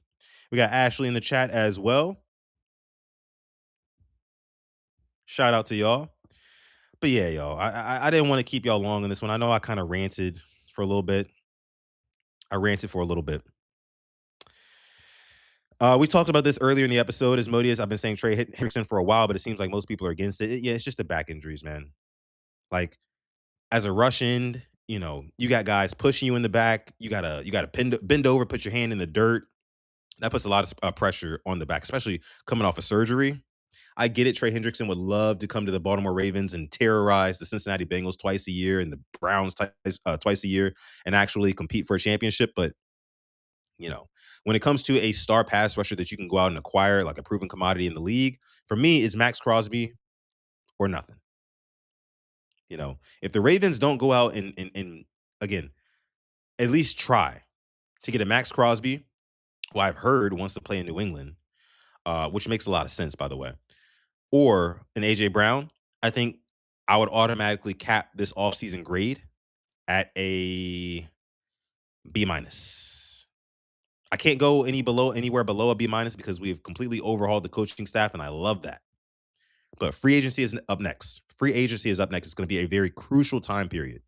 We got Ashley in the chat as well. Shout out to y'all. But yeah, y'all, I didn't want to keep y'all long on this one. I know I kind of ranted for a little bit. We talked about this earlier in the episode. Asmodeus, I've been saying Trey Hendrickson for a while, but it seems like most people are against it. Yeah, it's just the back injuries, man. Like, as a rush end, you got guys pushing you in the back. You gotta bend over, put your hand in the dirt. That puts a lot of pressure on the back, especially coming off of surgery. I get it. Trey Hendrickson would love to come to the Baltimore Ravens and terrorize the Cincinnati Bengals twice a year and the Browns twice a year and actually compete for a championship. But, when it comes to a star pass rusher that you can go out and acquire, like a proven commodity in the league, for me, it's Max Crosby or nothing. If the Ravens don't go out and again, at least try to get a Max Crosby, who I've heard wants to play in New England, which makes a lot of sense, by the way, or an A.J. Brown, I think I would automatically cap this offseason grade at a B-. I can't go anywhere below a B- because we have completely overhauled the coaching staff, and I love that. But free agency is up next. It's going to be a very crucial time period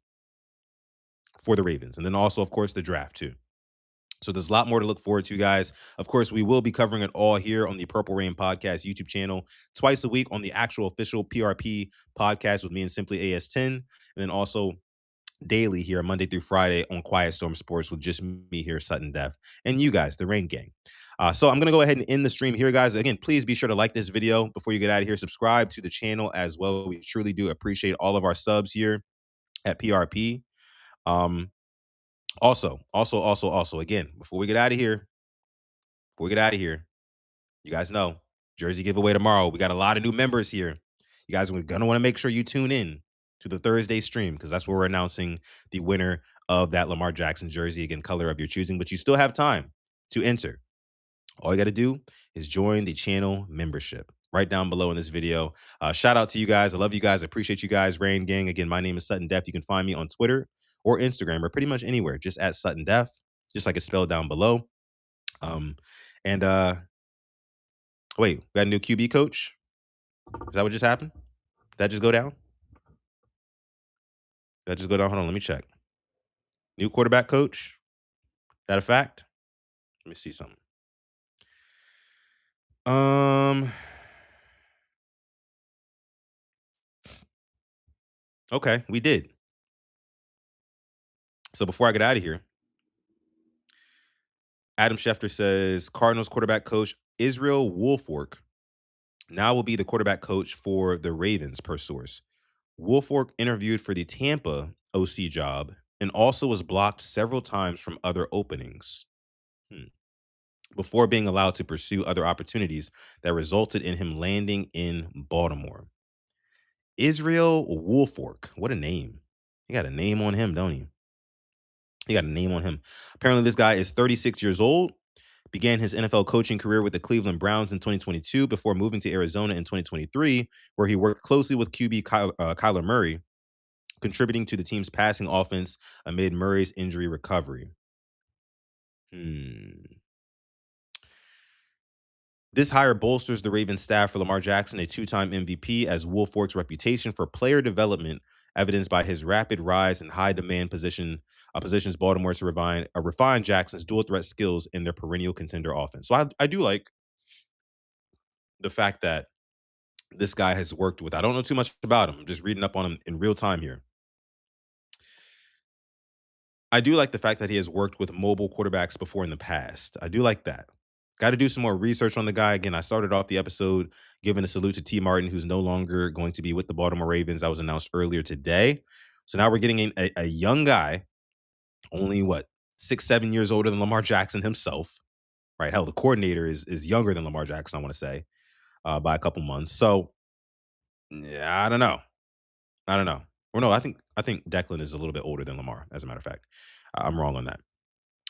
for the Ravens. And then also, of course, the draft, too. So there's a lot more to look forward to, guys. Of course, we will be covering it all here on the Purple Rain Podcast YouTube channel twice a week on the actual official PRP podcast with me and Simply AS10. And then also daily here, Monday through Friday on Quiet Storm Sports with just me here, Sutton Def, and you guys, the Rain Gang. So I'm going to go ahead and end the stream here, guys. Again, please be sure to like this video before you get out of here. Subscribe to the channel as well. We truly do appreciate all of our subs here at PRP. Also, again, before we get out of here, you guys know, jersey giveaway tomorrow. We got a lot of new members here. You guys are going to want to make sure you tune in to the Thursday stream because that's where we're announcing the winner of that Lamar Jackson jersey, again, color of your choosing. But you still have time to enter. All you got to do is join the channel membership right down below in this video. Shout out to you guys. I love you guys. I appreciate you guys. Rain Gang. Again, my name is Sutton Def. You can find me on Twitter or Instagram or pretty much anywhere, just at Sutton Def, just like it's spelled down below. Wait, we got a new QB coach? Is that what just happened? Did that just go down? Hold on, let me check. New quarterback coach? Is that a fact? Let me see something. Okay, we did. So before I get out of here, Adam Schefter says Cardinals quarterback coach Israel Woolfolk now will be the quarterback coach for the Ravens, per source. Woolfolk interviewed for the Tampa OC job and also was blocked several times from other openings before being allowed to pursue other opportunities that resulted in him landing in Baltimore. Israel Woolfolk, what a name. He got a name on him, don't he? Apparently, this guy is 36 years old, began his NFL coaching career with the Cleveland Browns in 2022 before moving to Arizona in 2023, where he worked closely with QB Kyler Murray, contributing to the team's passing offense amid Murray's injury recovery. This hire bolsters the Ravens staff for Lamar Jackson, a two-time MVP, as Woolfolk's reputation for player development, evidenced by his rapid rise in high-demand positions Baltimore to refine Jackson's dual-threat skills in their perennial contender offense. So I do like the fact that this guy has worked with. I don't know too much about him. I'm just reading up on him in real time here. I do like the fact that he has worked with mobile quarterbacks before in the past. I do like that. Got to do some more research on the guy. Again, I started off the episode giving a salute to T. Martin, who's no longer going to be with the Baltimore Ravens. That was announced earlier today. So now we're getting a young guy, only 6-7 years older than Lamar Jackson himself, right? Hell, the coordinator is younger than Lamar Jackson, I want to say, by a couple months. So yeah, I don't know. Or no, I think Declan is a little bit older than Lamar, as a matter of fact. I'm wrong on that.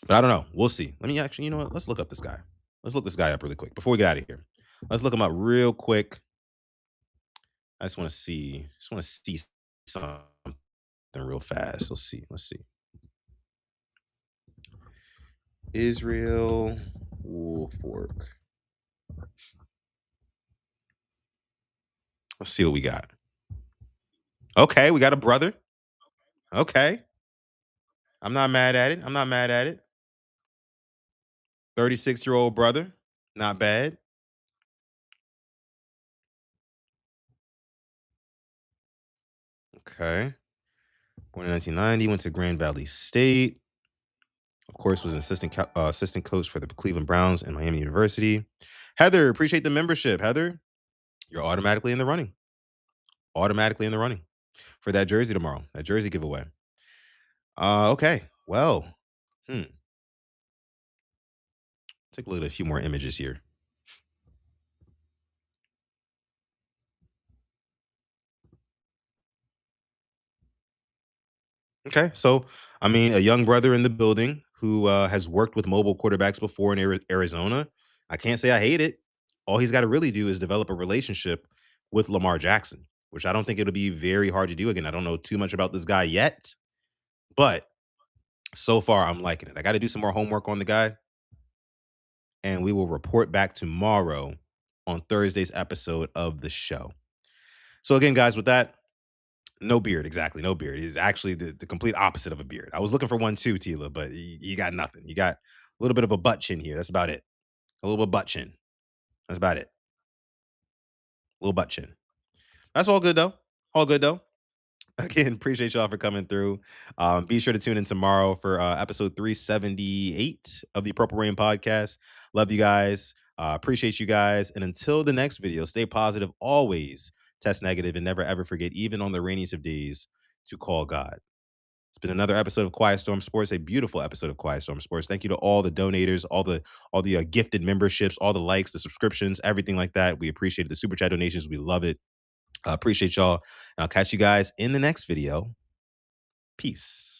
But I don't know. We'll see. Let me actually, you know what? Let's look up this guy. Let's look this guy up really quick before we get out of here. Let's look him up real quick. I just want to see. Something real fast. Let's see. Israel Woolfolk. Let's see what we got. Okay, we got a brother. Okay. I'm not mad at it. 36-year-old brother. Not bad. Okay. Born in 1990, went to Grand Valley State. Of course, was an assistant coach for the Cleveland Browns and Miami University. Heather, appreciate the membership. Heather, you're automatically in the running. Automatically in the running for that jersey tomorrow. That jersey giveaway. Okay. Well, take a look at a few more images here. Okay, so I mean, a young brother in the building who has worked with mobile quarterbacks before in Arizona. I can't say I hate it. All he's got to really do is develop a relationship with Lamar Jackson, which I don't think it'll be very hard to do. Again, I don't know too much about this guy yet, but so far I'm liking it. I got to do some more homework on the guy, and we will report back tomorrow on Thursday's episode of the show. So again, guys, with that, no beard, exactly. No beard. He's actually the complete opposite of a beard. I was looking for one too, Tila, but you got nothing. You got a little bit of a butt chin here. That's about it. A little bit of butt chin. That's about it. A little butt chin. That's all good though. All good though. Again, appreciate y'all for coming through. Be sure to tune in tomorrow for episode 378 of the Purple Rain podcast. Love you guys. Appreciate you guys. And until the next video, stay positive always. Test negative and never ever forget, even on the rainiest of days, to call God. It's been another episode of Quiet Storm Sports, a beautiful episode of Quiet Storm Sports. Thank you to all the donators, all the gifted memberships, all the likes, the subscriptions, everything like that. We appreciate the super chat donations. We love it. I appreciate y'all. And I'll catch you guys in the next video. Peace.